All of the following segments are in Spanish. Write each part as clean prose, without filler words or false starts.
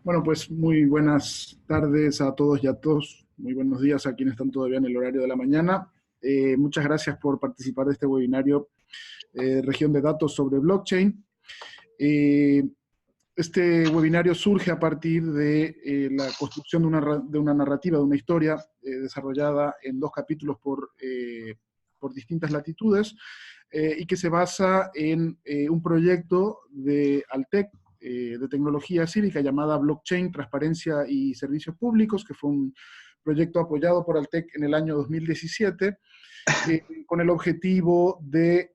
Bueno, pues muy buenas tardes a todos y a todos. Muy buenos días a quienes están todavía en el horario de la mañana. Muchas gracias por participar de este webinario Región de Datos sobre Blockchain. Este webinario surge a partir de la construcción de una narrativa, de una historia desarrollada en 2 capítulos por distintas latitudes y que se basa en un proyecto de Altec, de tecnología cívica llamada Blockchain, Transparencia y Servicios Públicos, que fue un proyecto apoyado por Altec en el año 2017, con el objetivo de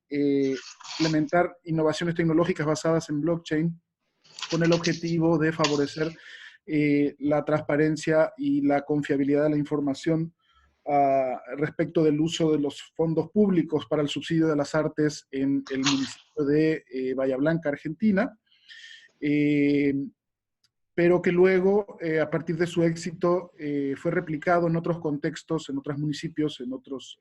implementar innovaciones tecnológicas basadas en blockchain, con el objetivo de favorecer la transparencia y la confiabilidad de la información respecto del uso de los fondos públicos para el subsidio de las artes en el municipio de Bahía Blanca, Argentina. Pero que luego, a partir de su éxito, fue replicado en otros contextos, en otros municipios, en otros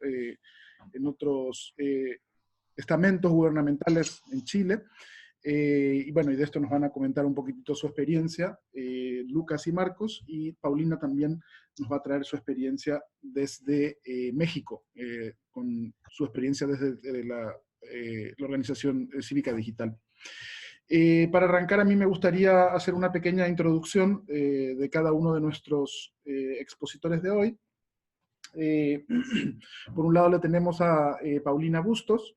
estamentos gubernamentales en Chile. Y bueno, y de esto nos van a comentar un poquitito su experiencia, Lucas y Marcos, y Paulina también nos va a traer su experiencia desde México, con su experiencia desde la organización cívica digital. Para arrancar, a mí me gustaría hacer una pequeña introducción de cada uno de nuestros expositores de hoy. Por un lado le tenemos a Paulina Bustos,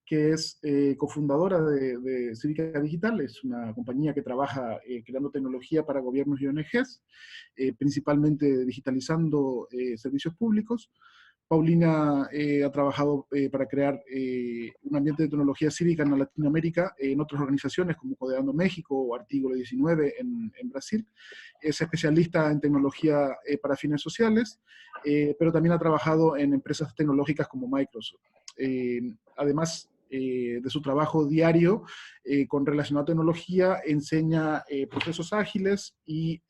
que es cofundadora de Cívica Digital. Es una compañía que trabaja creando tecnología para gobiernos y ONGs, principalmente digitalizando servicios públicos. Paulina ha trabajado para crear un ambiente de tecnología cívica en Latinoamérica en otras organizaciones como Codeando México o Artículo 19 en Brasil. Es especialista en tecnología para fines sociales, pero también ha trabajado en empresas tecnológicas como Microsoft. Además de su trabajo diario con relacionado a tecnología, enseña procesos ágiles y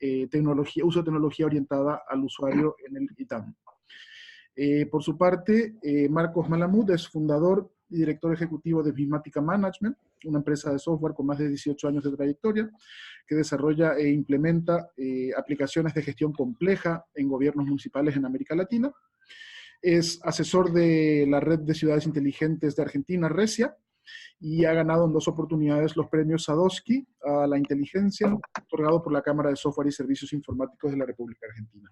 uso de tecnología orientada al usuario en el ITAM. Por su parte, Marcos Malamud es fundador y director ejecutivo de Bimática Management, una empresa de software con más de 18 años de trayectoria, que desarrolla e implementa aplicaciones de gestión compleja en gobiernos municipales en América Latina. Es asesor de la Red de Ciudades Inteligentes de Argentina, RECIA, y ha ganado en 2 oportunidades los premios Sadowski a la inteligencia, otorgado por la Cámara de Software y Servicios Informáticos de la República Argentina.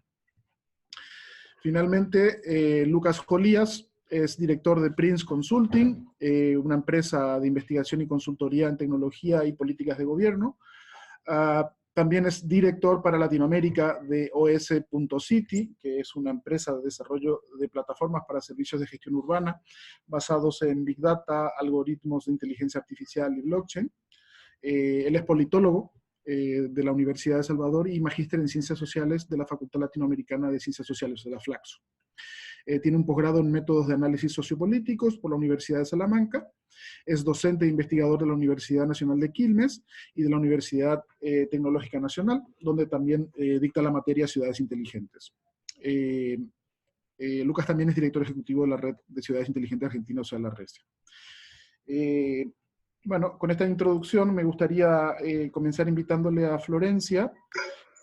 Finalmente, Lucas Jolías es director de Prince Consulting, una empresa de investigación y consultoría en tecnología y políticas de gobierno. También es director para Latinoamérica de OS.City, que es una empresa de desarrollo de plataformas para servicios de gestión urbana basados en Big Data, algoritmos de inteligencia artificial y blockchain. Él es politólogo de la Universidad de Salvador y magíster en Ciencias Sociales de la Facultad Latinoamericana de Ciencias Sociales, de la FLACSO. Tiene un posgrado en Métodos de Análisis Sociopolíticos por la Universidad de Salamanca. Es docente e investigador de la Universidad Nacional de Quilmes y de la Universidad Tecnológica Nacional, donde también dicta la materia Ciudades Inteligentes. Lucas también es director ejecutivo de la Red de Ciudades Inteligentes Argentina, o sea, la RECIA. Bueno, con esta introducción me gustaría comenzar invitándole a Florencia,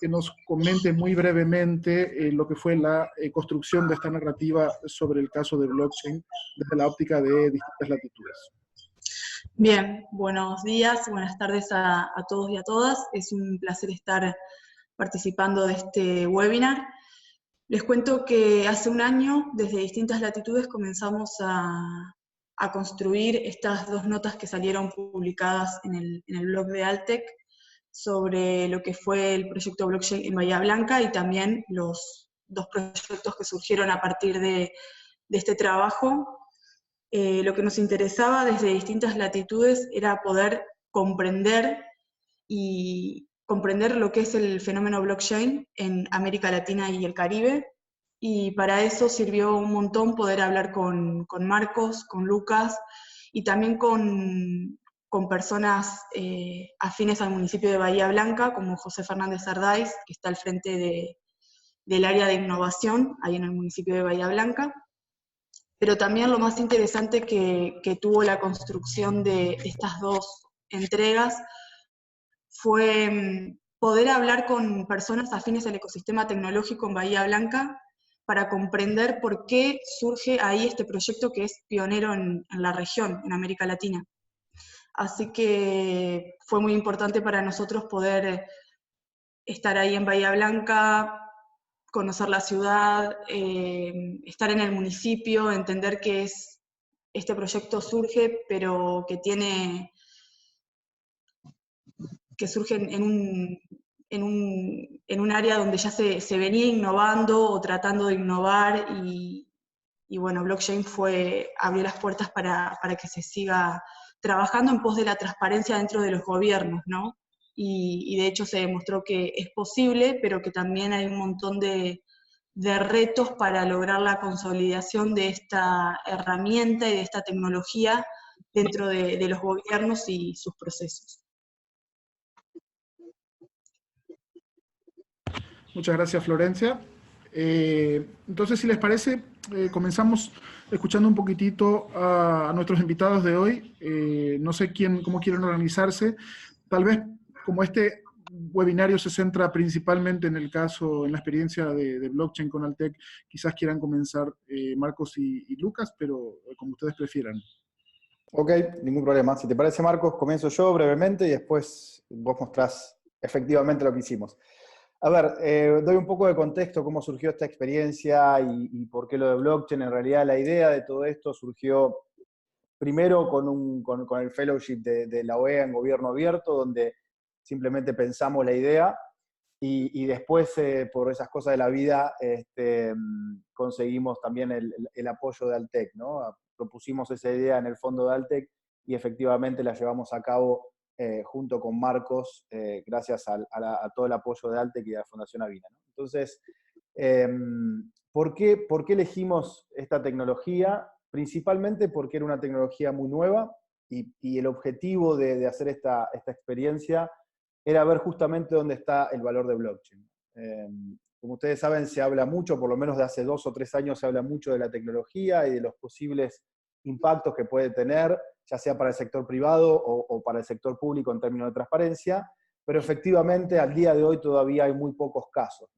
que nos comente muy brevemente lo que fue la construcción de esta narrativa sobre el caso de blockchain desde la óptica de distintas latitudes. Bien, buenos días, buenas tardes a todos y a todas. Es un placer estar participando de este webinar. Les cuento que hace un año, desde distintas latitudes, comenzamos a construir estas 2 notas que salieron publicadas en el blog de Altec sobre lo que fue el proyecto blockchain en Bahía Blanca y también los 2 proyectos que surgieron a partir de este trabajo. Lo que nos interesaba desde distintas latitudes era poder comprender lo que es el fenómeno blockchain en América Latina y el Caribe, y para eso sirvió un montón poder hablar con Marcos, con Lucas, y también con personas afines al municipio de Bahía Blanca, como José Fernández Ardáiz, que está al frente del área de innovación, ahí en el municipio de Bahía Blanca. Pero también lo más interesante que tuvo la construcción de estas 2 entregas fue poder hablar con personas afines al ecosistema tecnológico en Bahía Blanca para comprender por qué surge ahí este proyecto que es pionero en la región, en América Latina. Así que fue muy importante para nosotros poder estar ahí en Bahía Blanca, conocer la ciudad, estar en el municipio, entender que este proyecto surge, pero que surge en un área donde ya se venía innovando o tratando de innovar, y bueno, blockchain abrió las puertas para que se siga trabajando en pos de la transparencia dentro de los gobiernos, ¿no? Y de hecho se demostró que es posible, pero que también hay un montón de retos para lograr la consolidación de esta herramienta y de esta tecnología dentro de los gobiernos y sus procesos. Muchas gracias, Florencia. Entonces, si les parece, comenzamos escuchando un poquitito a nuestros invitados de hoy. No sé cómo quieren organizarse. Tal vez, como este webinario se centra principalmente en la experiencia de blockchain con Altec, quizás quieran comenzar Marcos y Lucas, pero como ustedes prefieran. Ok, ningún problema. Si te parece, Marcos, comienzo yo brevemente y después vos mostrás efectivamente lo que hicimos. A ver, doy un poco de contexto, cómo surgió esta experiencia y por qué lo de blockchain. En realidad, la idea de todo esto surgió primero con el fellowship de la OEA en Gobierno Abierto, donde simplemente pensamos la idea y después, por esas cosas de la vida, conseguimos también el apoyo de Altec, ¿no? Propusimos esa idea en el fondo de Altec y efectivamente la llevamos a cabo junto con Marcos, gracias a todo el apoyo de Altec y de la Fundación Avina, ¿no? Entonces, ¿por qué elegimos esta tecnología? Principalmente porque era una tecnología muy nueva y el objetivo de hacer esta experiencia era ver justamente dónde está el valor de blockchain. Como ustedes saben, se habla mucho, por lo menos de hace 2 o 3 años se habla mucho de la tecnología y de los posibles impactos que puede tener, ya sea para el sector privado o para el sector público en términos de transparencia, pero efectivamente al día de hoy todavía hay muy pocos casos.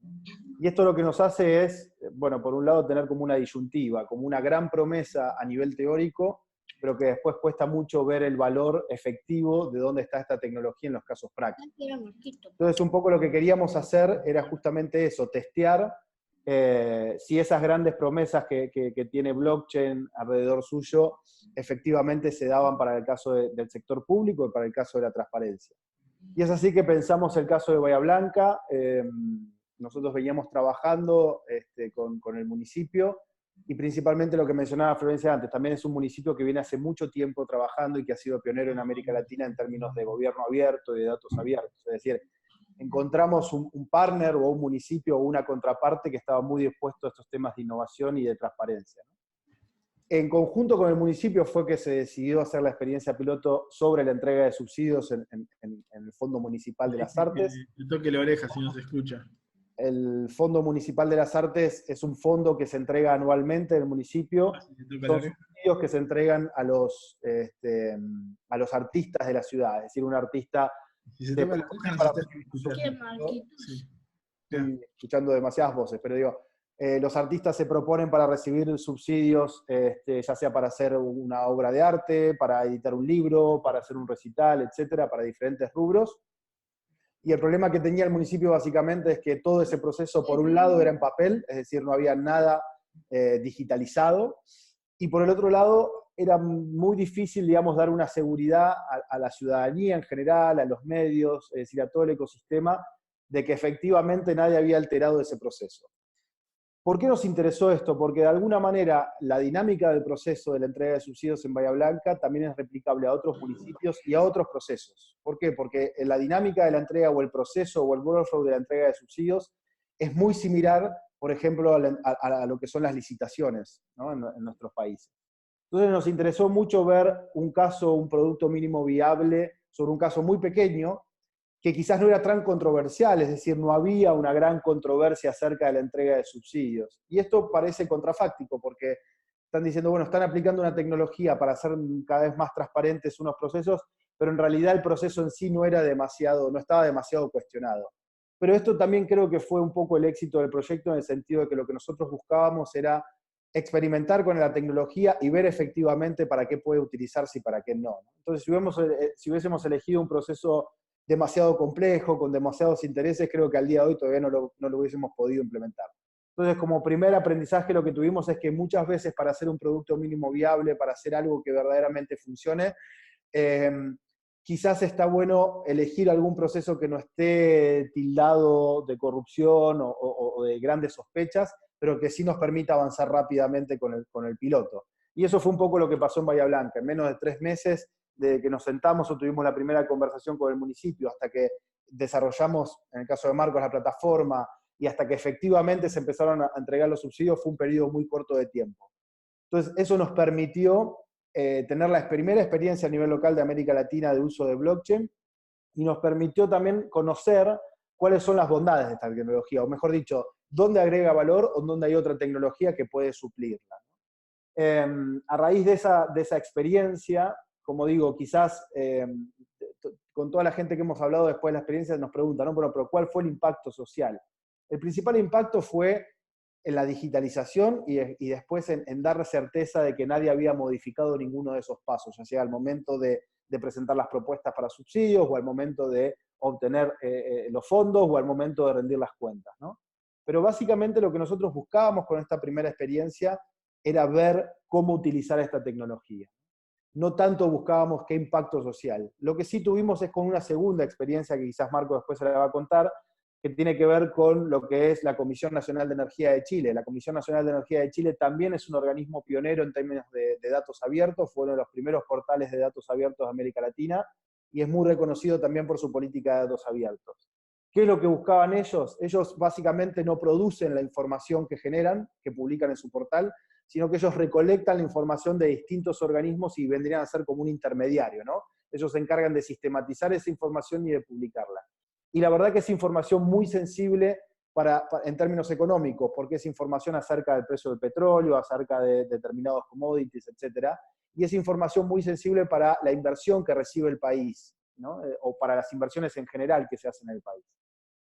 Y esto lo que nos hace es, bueno, por un lado tener como una disyuntiva, como una gran promesa a nivel teórico, pero que después cuesta mucho ver el valor efectivo de dónde está esta tecnología en los casos prácticos. Entonces, un poco lo que queríamos hacer era justamente eso, testear si esas grandes promesas que tiene blockchain alrededor suyo efectivamente se daban para el caso del sector público y para el caso de la transparencia. Y es así que pensamos el caso de Bahía Blanca. Nosotros veníamos trabajando con el municipio, y principalmente lo que mencionaba Florencia antes, también es un municipio que viene hace mucho tiempo trabajando y que ha sido pionero en América Latina en términos de gobierno abierto y de datos abiertos. Es decir, encontramos un partner o un municipio o una contraparte que estaba muy dispuesto a estos temas de innovación y de transparencia, ¿no? En conjunto con el municipio fue que se decidió hacer la experiencia piloto sobre la entrega de subsidios en el Fondo Municipal de las Artes. Que toque la oreja si no se escucha. El Fondo Municipal de las Artes es un fondo que se entrega anualmente en el municipio. Son subsidios que se entregan a los artistas de la ciudad. Es decir, un artista... Si se toca la oreja no se está escuchando demasiadas voces, pero digo, los artistas se proponen para recibir subsidios, ya sea para hacer una obra de arte, para editar un libro, para hacer un recital, etcétera, para diferentes rubros. Y el problema que tenía el municipio básicamente es que todo ese proceso, por un lado, era en papel, es decir, no había nada digitalizado, y por el otro lado, era muy difícil, digamos, dar una seguridad a la ciudadanía en general, a los medios, es decir, a todo el ecosistema, de que efectivamente nadie había alterado ese proceso. ¿Por qué nos interesó esto? Porque de alguna manera la dinámica del proceso de la entrega de subsidios en Bahía Blanca también es replicable a otros municipios y a otros procesos. ¿Por qué? Porque la dinámica de la entrega o el proceso o el workflow de la entrega de subsidios es muy similar, por ejemplo, a lo que son las licitaciones, ¿no? en nuestros países. Entonces nos interesó mucho ver un caso, un producto mínimo viable sobre un caso muy pequeño, que quizás no era tan controversial, es decir, no había una gran controversia acerca de la entrega de subsidios. Y esto parece contrafáctico, porque están diciendo, bueno, están aplicando una tecnología para hacer cada vez más transparentes unos procesos, pero en realidad el proceso en sí no estaba demasiado cuestionado. Pero esto también creo que fue un poco el éxito del proyecto, en el sentido de que lo que nosotros buscábamos era experimentar con la tecnología y ver efectivamente para qué puede utilizarse y para qué no. Entonces, si hubiésemos elegido un proceso demasiado complejo, con demasiados intereses, creo que al día de hoy todavía no lo hubiésemos podido implementar. Entonces, como primer aprendizaje, lo que tuvimos es que muchas veces para hacer un producto mínimo viable, para hacer algo que verdaderamente funcione, quizás está bueno elegir algún proceso que no esté tildado de corrupción o de grandes sospechas, pero que sí nos permita avanzar rápidamente con el piloto. Y eso fue un poco lo que pasó en Bahía Blanca. En menos de 3 meses, desde que nos sentamos o tuvimos la primera conversación con el municipio, hasta que desarrollamos, en el caso de Marcos, la plataforma, y hasta que efectivamente se empezaron a entregar los subsidios, fue un periodo muy corto de tiempo. Entonces, eso nos permitió tener la primera experiencia a nivel local de América Latina de uso de blockchain, y nos permitió también conocer cuáles son las bondades de esta tecnología, o mejor dicho, dónde agrega valor o dónde hay otra tecnología que puede suplirla. A raíz de esa experiencia, como digo, quizás con toda la gente que hemos hablado después de la experiencia nos preguntan, ¿no? Pero ¿cuál fue el impacto social? El principal impacto fue en la digitalización y después en darle certeza de que nadie había modificado ninguno de esos pasos, ya sea al momento de presentar las propuestas para subsidios, o al momento de obtener los fondos, o al momento de rendir las cuentas, ¿no? Pero básicamente lo que nosotros buscábamos con esta primera experiencia era ver cómo utilizar esta tecnología. No tanto buscábamos qué impacto social. Lo que sí tuvimos es con una segunda experiencia que quizás Marco después se la va a contar, que tiene que ver con lo que es la Comisión Nacional de Energía de Chile. La Comisión Nacional de Energía de Chile también es un organismo pionero en términos de datos abiertos, fue uno de los primeros portales de datos abiertos de América Latina, y es muy reconocido también por su política de datos abiertos. ¿Qué es lo que buscaban ellos? Ellos básicamente no producen la información que generan, que publican en su portal, sino que ellos recolectan la información de distintos organismos y vendrían a ser como un intermediario, ¿no? Ellos se encargan de sistematizar esa información y de publicarla. Y la verdad que es información muy sensible en términos económicos, porque es información acerca del precio del petróleo, acerca de determinados commodities, etc. Y es información muy sensible para la inversión que recibe el país, ¿no? O para las inversiones en general que se hacen en el país.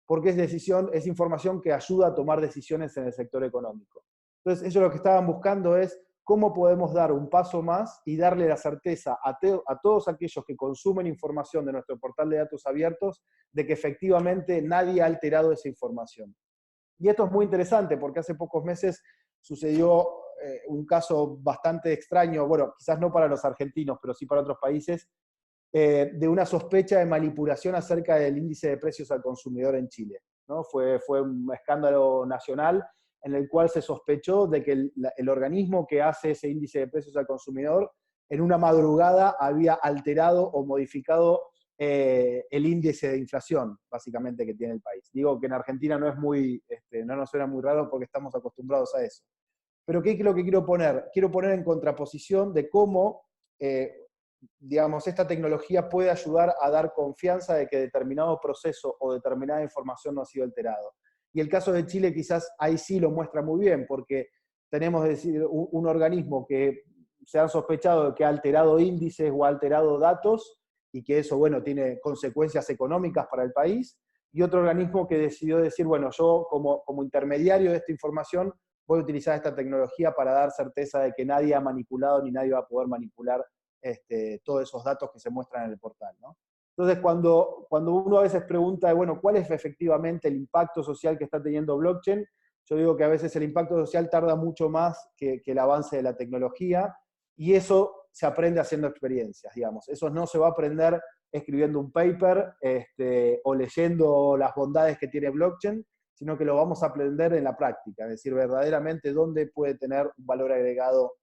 Porque es información que ayuda a tomar decisiones en el sector económico. Entonces, ellos lo que estaban buscando es cómo podemos dar un paso más y darle la certeza a todos aquellos que consumen información de nuestro portal de datos abiertos de que efectivamente nadie ha alterado esa información. Y esto es muy interesante porque hace pocos meses sucedió un caso bastante extraño, bueno, quizás no para los argentinos, pero sí para otros países, de una sospecha de manipulación acerca del índice de precios al consumidor en Chile, ¿no? Fue un escándalo nacional en el cual se sospechó de que el organismo que hace ese índice de precios al consumidor en una madrugada había alterado o modificado el índice de inflación, básicamente, que tiene el país. Digo que en Argentina no es no nos suena muy raro porque estamos acostumbrados a eso. Pero ¿qué es lo que quiero poner? Quiero poner en contraposición de cómo digamos, esta tecnología puede ayudar a dar confianza de que determinado proceso o determinada información no ha sido alterado. Y el caso de Chile quizás ahí sí lo muestra muy bien, porque tenemos un organismo que se han sospechado de que ha alterado índices o ha alterado datos, y que eso, bueno, tiene consecuencias económicas para el país, y otro organismo que decidió decir, bueno, yo como intermediario de esta información voy a utilizar esta tecnología para dar certeza de que nadie ha manipulado ni nadie va a poder manipular todos esos datos que se muestran en el portal, ¿no? Entonces, cuando uno a veces pregunta, bueno, ¿cuál es efectivamente el impacto social que está teniendo blockchain? Yo digo que a veces el impacto social tarda mucho más que el avance de la tecnología, y eso se aprende haciendo experiencias, digamos. Eso no se va a aprender escribiendo un paper o leyendo las bondades que tiene blockchain, sino que lo vamos a aprender en la práctica, es decir, verdaderamente dónde puede tener un valor agregado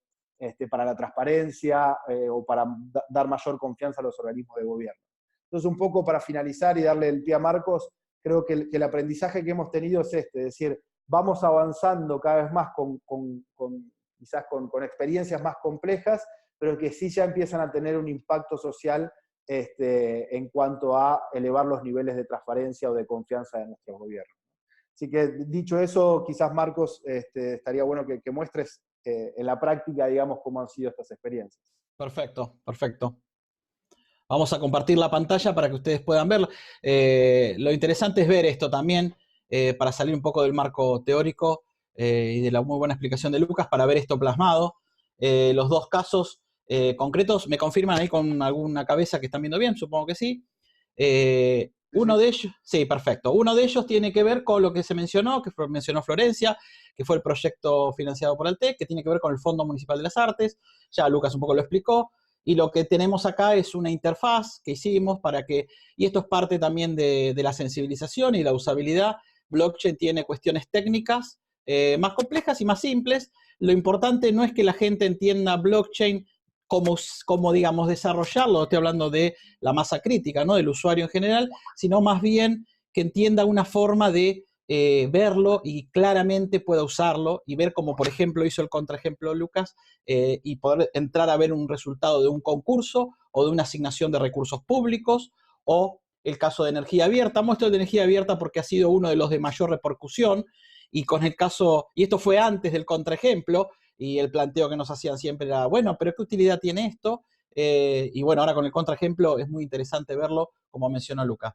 para la transparencia o para dar mayor confianza a los organismos de gobierno. Entonces, un poco para finalizar y darle el pie a Marcos, creo que el aprendizaje que hemos tenido es es decir, vamos avanzando cada vez más quizás con experiencias más complejas, pero que sí ya empiezan a tener un impacto social en cuanto a elevar los niveles de transparencia o de confianza de nuestros gobiernos. Así que, dicho eso, quizás Marcos, estaría bueno que muestres en la práctica, digamos, cómo han sido estas experiencias. Perfecto, perfecto. Vamos a compartir la pantalla para que ustedes puedan verlo. Lo interesante es ver esto también, para salir un poco del marco teórico y de la muy buena explicación de Lucas, para ver esto plasmado. Los dos casos concretos, ¿me confirman ahí con alguna cabeza que están viendo bien? Supongo que sí. Uno de ellos, sí, perfecto. Uno de ellos tiene que ver con lo que se mencionó, que mencionó Florencia, que fue el proyecto financiado por Altec, que tiene que ver con el Fondo Municipal de las Artes. Ya Lucas un poco lo explicó. Y lo que tenemos acá es una interfaz que hicimos para que, y esto es parte también de la sensibilización y la usabilidad. Blockchain tiene cuestiones técnicas más complejas y más simples. Lo importante no es que la gente entienda blockchain como digamos, desarrollarlo, estoy hablando de la masa crítica, ¿no? Del usuario en general, sino más bien que entienda una forma de verlo y claramente pueda usarlo y ver como, por ejemplo, hizo el contraejemplo Lucas, y poder entrar a ver un resultado de un concurso o de una asignación de recursos públicos, o el caso de energía abierta. Muestro de energía abierta porque ha sido uno de los de mayor repercusión, y con el caso, y esto fue antes del contraejemplo, y el planteo que nos hacían siempre era, bueno, pero ¿qué utilidad tiene esto? Y bueno, ahora con el contraejemplo es muy interesante verlo, como mencionó Lucas.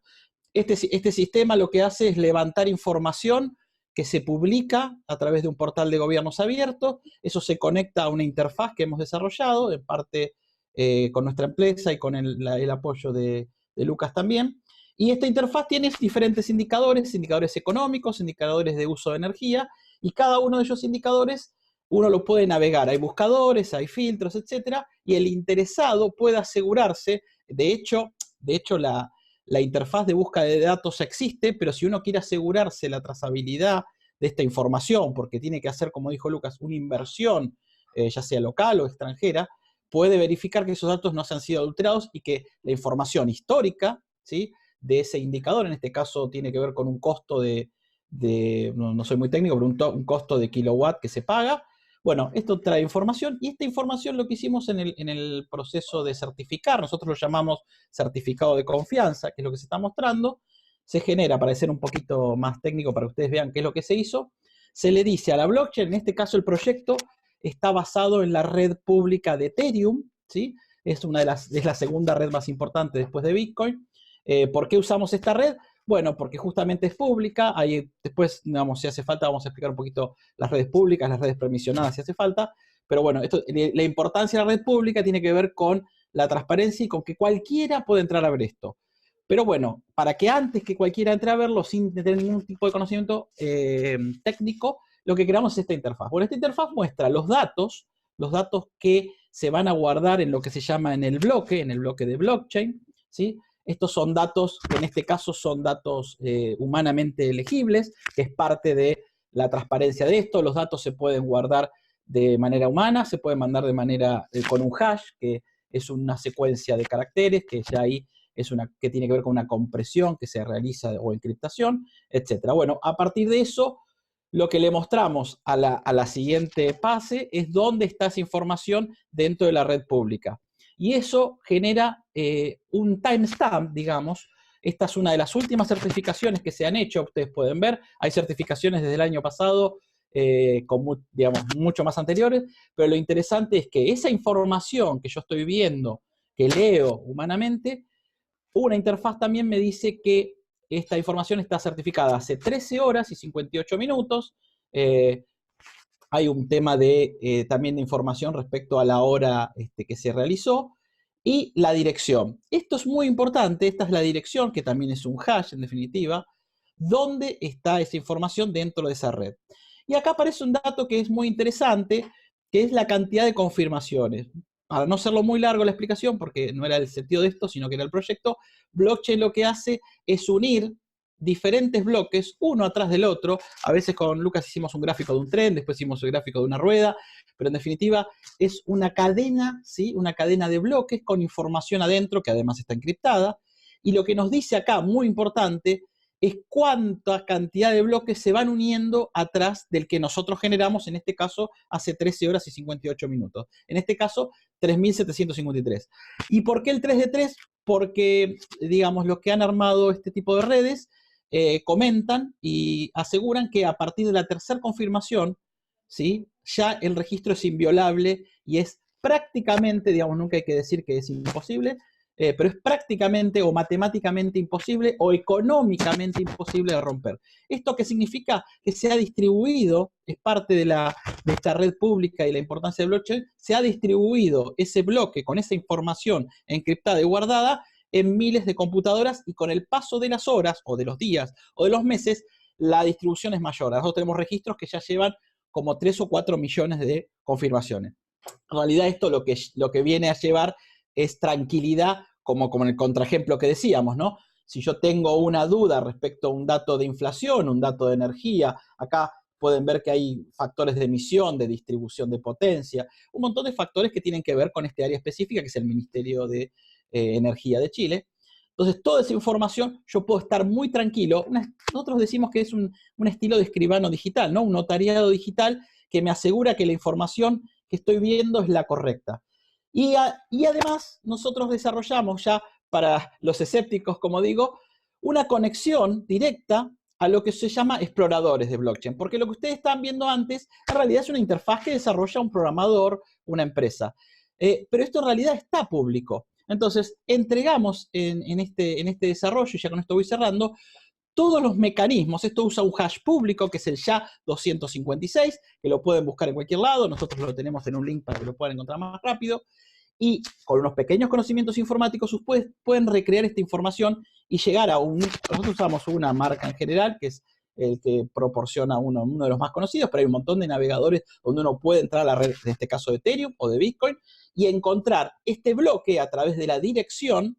Este sistema lo que hace es levantar información que se publica a través de un portal de gobiernos abiertos. Eso se conecta a una interfaz que hemos desarrollado, en parte con nuestra empresa y con el apoyo de Lucas también. Y esta interfaz tiene diferentes indicadores económicos, indicadores de uso de energía, y cada uno de esos indicadores uno lo puede navegar. Hay buscadores, hay filtros, etcétera, y el interesado puede asegurarse. De hecho la interfaz de búsqueda de datos existe, pero si uno quiere asegurarse la trazabilidad de esta información, porque tiene que hacer, como dijo Lucas, una inversión, ya sea local o extranjera, puede verificar que esos datos no se han sido adulterados y que la información histórica, ¿sí?, de ese indicador, en este caso tiene que ver con un costo no soy muy técnico, pero un costo de kilowatt que se paga. Bueno, esto trae información, y esta información lo que hicimos en el proceso de certificar, nosotros lo llamamos certificado de confianza, que es lo que se está mostrando, se genera, para ser un poquito más técnico, para que ustedes vean qué es lo que se hizo, se le dice a la blockchain, en este caso el proyecto está basado en la red pública de Ethereum, ¿sí? Es la segunda red más importante después de Bitcoin. ¿Por qué usamos esta red? Bueno, porque justamente es pública. Ahí después, digamos, si hace falta, vamos a explicar un poquito las redes públicas, las redes permisionadas si hace falta. Pero bueno, la importancia de la red pública tiene que ver con la transparencia y con que cualquiera puede entrar a ver esto. Pero bueno, para que antes que cualquiera entre a verlo sin tener ningún tipo de conocimiento técnico, lo que creamos es esta interfaz. Bueno, esta interfaz muestra los datos que se van a guardar en lo que se llama en el bloque de blockchain, ¿sí? Estos son datos, que en este caso son datos humanamente legibles, que es parte de la transparencia de esto. Los datos se pueden guardar de manera humana, se pueden mandar de manera con un hash, que es una secuencia de caracteres, que ya ahí que tiene que ver con una compresión que se realiza o encriptación, etc. Bueno, a partir de eso, lo que le mostramos a la siguiente fase es dónde está esa información dentro de la red pública. Y eso genera un timestamp, digamos. Esta es una de las últimas certificaciones que se han hecho, ustedes pueden ver. Hay certificaciones desde el año pasado, digamos, mucho más anteriores, pero lo interesante es que esa información que yo estoy viendo, que leo humanamente, una interfaz también me dice que esta información está certificada hace 13 horas y 58 minutos. Hay un tema también de información respecto a la hora que se realizó, y la dirección. Esto es muy importante, esta es la dirección, que también es un hash en definitiva, dónde está esa información dentro de esa red. Y acá aparece un dato que es muy interesante, que es la cantidad de confirmaciones. Para no hacerlo muy largo la explicación, porque no era el sentido de esto, sino que era el proyecto, blockchain lo que hace es unir diferentes bloques, uno atrás del otro. A veces con Lucas hicimos un gráfico de un tren, después hicimos el gráfico de una rueda, pero en definitiva es una cadena, ¿sí? Una cadena de bloques con información adentro, que además está encriptada, y lo que nos dice acá, muy importante, es cuánta cantidad de bloques se van uniendo atrás del que nosotros generamos, en este caso, hace 13 horas y 58 minutos. En este caso, 3.753. ¿Y por qué el 3 de 3? Porque, digamos, los que han armado este tipo de redes comentan y aseguran que a partir de la tercera confirmación, ¿sí?, ya el registro es inviolable y es prácticamente, digamos, nunca hay que decir que es imposible, pero es prácticamente o matemáticamente imposible o económicamente imposible de romper. ¿Esto qué significa? Que se ha distribuido, es parte de esta red pública y la importancia del blockchain, se ha distribuido ese bloque con esa información encriptada y guardada en miles de computadoras, y con el paso de las horas, o de los días, o de los meses, la distribución es mayor. Nosotros tenemos registros que ya llevan como 3 o 4 millones de confirmaciones. En realidad esto lo que viene a llevar es tranquilidad, como en el contraejemplo que decíamos, ¿no? Si yo tengo una duda respecto a un dato de inflación, un dato de energía, acá pueden ver que hay factores de emisión, de distribución de potencia, un montón de factores que tienen que ver con este área específica, que es el Ministerio de Energía de Chile. Entonces, toda esa información yo puedo estar muy tranquilo. Nosotros decimos que es un estilo de escribano digital, ¿no? Un notariado digital que me asegura que la información que estoy viendo es la correcta. Y además, nosotros desarrollamos ya, para los escépticos, como digo, una conexión directa a lo que se llama exploradores de blockchain, porque lo que ustedes estaban viendo antes, en realidad es una interfaz que desarrolla un programador, una empresa. Pero esto en realidad está público. Entonces, entregamos en este desarrollo, y ya con esto voy cerrando, todos los mecanismos. Esto usa un hash público, que es el SHA-256, que lo pueden buscar en cualquier lado. Nosotros lo tenemos en un link para que lo puedan encontrar más rápido. Y con unos pequeños conocimientos informáticos, ustedes pueden recrear esta información y llegar a nosotros usamos una marca en general, que es el que proporciona uno de los más conocidos, pero hay un montón de navegadores donde uno puede entrar a la red, en este caso de Ethereum o de Bitcoin, y encontrar este bloque a través de la dirección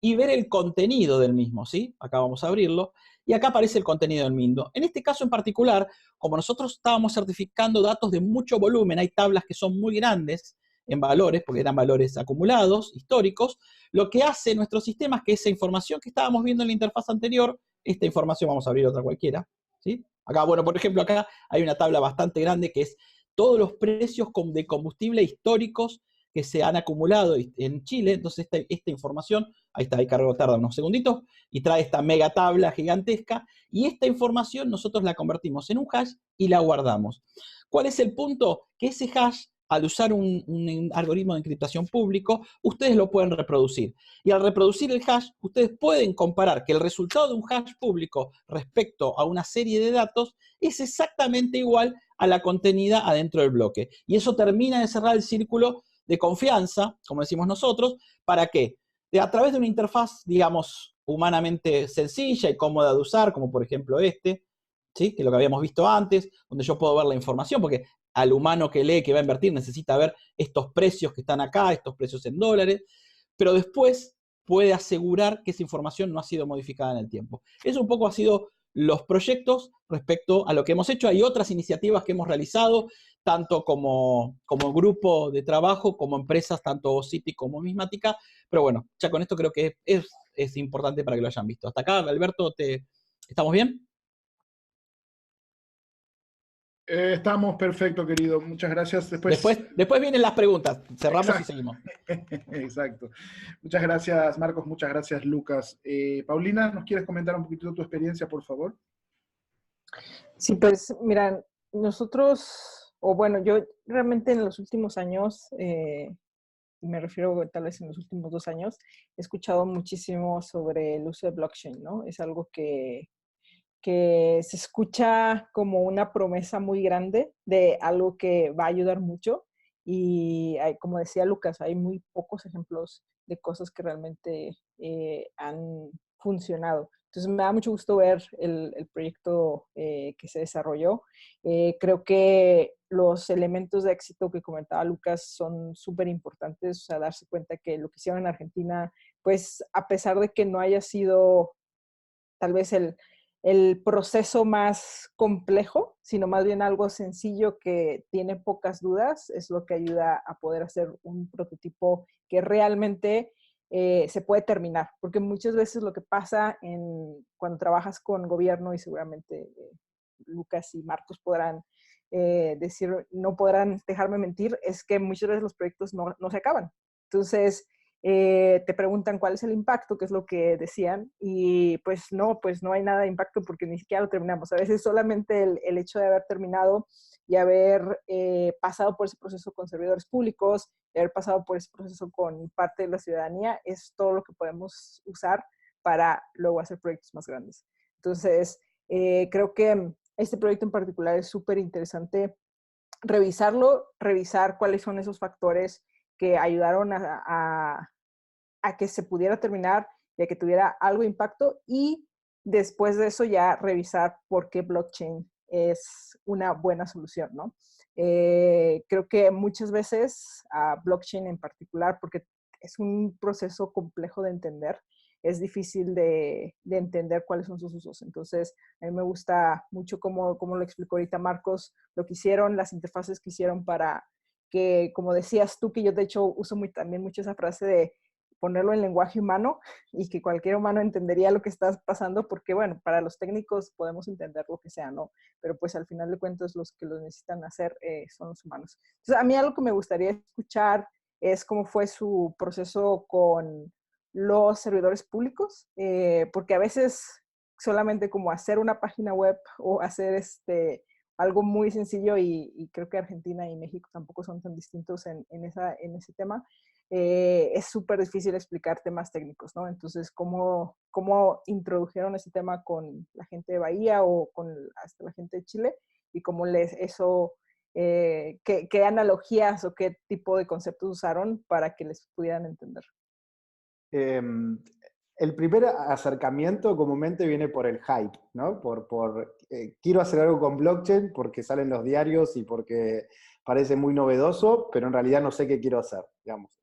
y ver el contenido del mismo, ¿sí? Acá vamos a abrirlo, y acá aparece el contenido del mismo. En este caso en particular, como nosotros estábamos certificando datos de mucho volumen, hay tablas que son muy grandes en valores, porque eran valores acumulados, históricos, lo que hace nuestro sistema es que esa información que estábamos viendo en la interfaz anterior, esta información, vamos a abrir otra cualquiera, ¿sí? Acá, bueno, por ejemplo, acá hay una tabla bastante grande que es todos los precios de combustible históricos que se han acumulado en Chile. Entonces esta información, ahí está, ahí tarda unos segunditos, y trae esta mega tabla gigantesca, y esta información nosotros la convertimos en un hash y la guardamos. ¿Cuál es el punto? Que ese hash, al usar un algoritmo de encriptación público, ustedes lo pueden reproducir. Y al reproducir el hash, ustedes pueden comparar que el resultado de un hash público respecto a una serie de datos es exactamente igual a la contenida adentro del bloque. Y eso termina de cerrar el círculo de confianza, como decimos nosotros. ¿Para qué? A través de una interfaz, digamos, humanamente sencilla y cómoda de usar, como por ejemplo ¿sí? Que es lo que habíamos visto antes, donde yo puedo ver la información, porque al humano que lee, que va a invertir, necesita ver estos precios que están acá, estos precios en dólares, pero después puede asegurar que esa información no ha sido modificada en el tiempo. Eso un poco ha sido los proyectos respecto a lo que hemos hecho. Hay otras iniciativas que hemos realizado, tanto como grupo de trabajo, como empresas, tanto Citi como Mismática, pero bueno, ya con esto creo que es importante para que lo hayan visto. Hasta acá, Alberto, ¿estamos bien? Estamos perfecto, querido. Muchas gracias. Después vienen las preguntas. Cerramos. Exacto. Y seguimos. Exacto. Muchas gracias, Marcos. Muchas gracias, Lucas. Paulina, ¿nos quieres comentar un poquito tu experiencia, por favor? Sí, pues, mira, nosotros, o bueno, yo realmente en los últimos años, me refiero tal vez en los últimos 2 años, he escuchado muchísimo sobre el uso de blockchain, ¿no? Es algo que se escucha como una promesa muy grande de algo que va a ayudar mucho, y como decía Lucas, hay muy pocos ejemplos de cosas que realmente han funcionado. Entonces me da mucho gusto ver el proyecto que se desarrolló. Creo que los elementos de éxito que comentaba Lucas son súper importantes, o sea, darse cuenta que lo que hicieron en Argentina, pues a pesar de que no haya sido tal vez el proceso más complejo, sino más bien algo sencillo que tiene pocas dudas, es lo que ayuda a poder hacer un prototipo que realmente se puede terminar. Porque muchas veces lo que pasa cuando trabajas con gobierno, y seguramente Lucas y Marcos podrán decir, no podrán dejarme mentir, es que muchas veces los proyectos no se acaban. Entonces, te preguntan cuál es el impacto, que es lo que decían, y pues no hay nada de impacto porque ni siquiera lo terminamos. A veces solamente el hecho de haber terminado y haber pasado por ese proceso con servidores públicos, y haber pasado por ese proceso con parte de la ciudadanía, es todo lo que podemos usar para luego hacer proyectos más grandes. Entonces, creo que este proyecto en particular es súper interesante revisarlo, revisar cuáles son esos factores que ayudaron a que se pudiera terminar y a que tuviera algo de impacto, y después de eso ya revisar por qué blockchain es una buena solución, ¿no? Creo que muchas veces a blockchain en particular, porque es un proceso complejo de entender, es difícil de entender cuáles son sus usos. Entonces, a mí me gusta mucho cómo lo explicó ahorita Marcos, lo que hicieron, las interfaces que hicieron para que, como decías tú, que yo de hecho uso también mucho esa frase de ponerlo en lenguaje humano y que cualquier humano entendería lo que está pasando, porque bueno, para los técnicos podemos entender lo que sea, ¿no? Pero pues al final de cuentas los que lo necesitan hacer son los humanos. Entonces, a mí algo que me gustaría escuchar es cómo fue su proceso con los servidores públicos, porque a veces solamente como hacer una página web o hacer algo muy sencillo, y creo que Argentina y México tampoco son tan distintos en ese tema, es súper difícil explicar temas técnicos, ¿no? Entonces, ¿cómo introdujeron ese tema con la gente de Bahía o con hasta la gente de Chile? Y cómo qué analogías o qué tipo de conceptos usaron para que les pudieran entender. El primer acercamiento comúnmente viene por el hype, ¿no? Quiero hacer algo con blockchain porque salen los diarios y porque parece muy novedoso, pero en realidad no sé qué quiero hacer, digamos.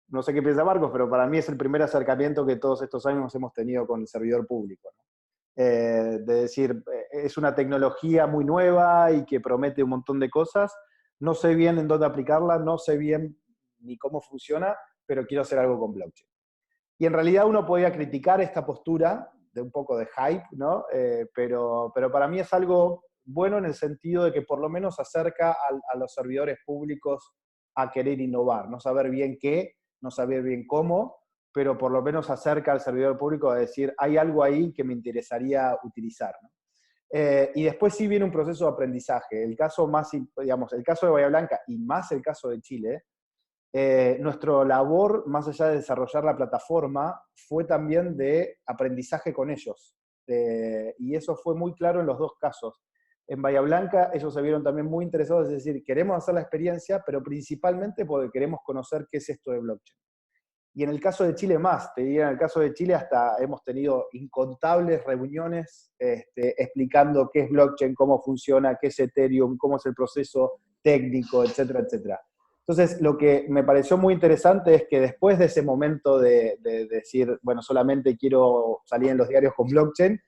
No sé qué piensa Marcos, pero para mí es el primer acercamiento que todos estos años hemos tenido con el servidor público, ¿no? De decir, es una tecnología muy nueva y que promete un montón de cosas, no sé bien en dónde aplicarla, no sé bien ni cómo funciona, pero quiero hacer algo con blockchain. Y en realidad uno podía criticar esta postura de un poco de hype, ¿no? Pero para mí es algo bueno en el sentido de que por lo menos acerca a los servidores públicos a querer innovar, no saber bien qué, no saber bien cómo, pero por lo menos acerca al servidor público a decir, hay algo ahí que me interesaría utilizar, ¿no? Y después sí viene un proceso de aprendizaje. El caso el caso de Bahía Blanca y más el caso de Chile, nuestra labor, más allá de desarrollar la plataforma, fue también de aprendizaje con ellos. Y eso fue muy claro en los dos casos. En Bahía Blanca ellos se vieron también muy interesados, es decir, queremos hacer la experiencia, pero principalmente porque queremos conocer qué es esto de blockchain. Y en el caso de Chile más, te diría, en el caso de Chile hasta hemos tenido incontables reuniones explicando qué es blockchain, cómo funciona, qué es Ethereum, cómo es el proceso técnico, etcétera, etcétera. Entonces, lo que me pareció muy interesante es que después de ese momento de decir, bueno, solamente quiero salir en los diarios con blockchain,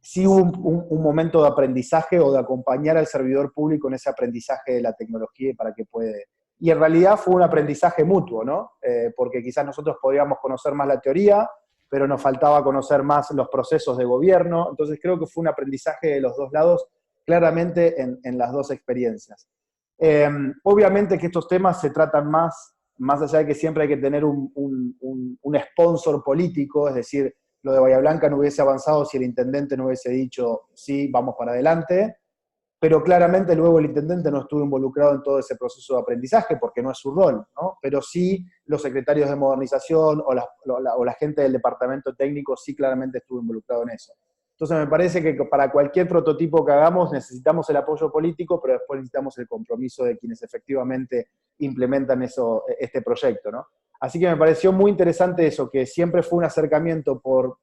sí hubo un momento de aprendizaje o de acompañar al servidor público en ese aprendizaje de la tecnología para que puede. Y en realidad fue un aprendizaje mutuo, ¿no? Porque quizás nosotros podríamos conocer más la teoría, pero nos faltaba conocer más los procesos de gobierno. Entonces creo que fue un aprendizaje de los dos lados, claramente en las dos experiencias. Obviamente que estos temas se tratan más allá de que siempre hay que tener un sponsor político, es decir, lo de Bahía Blanca no hubiese avanzado si el intendente no hubiese dicho, sí, vamos para adelante, pero claramente luego el intendente no estuvo involucrado en todo ese proceso de aprendizaje porque no es su rol, ¿no? Pero sí los secretarios de modernización o la gente del departamento técnico sí claramente estuvo involucrado en eso. Entonces me parece que para cualquier prototipo que hagamos necesitamos el apoyo político, pero después necesitamos el compromiso de quienes efectivamente implementan este proyecto, ¿no? Así que me pareció muy interesante eso, que siempre fue un acercamiento por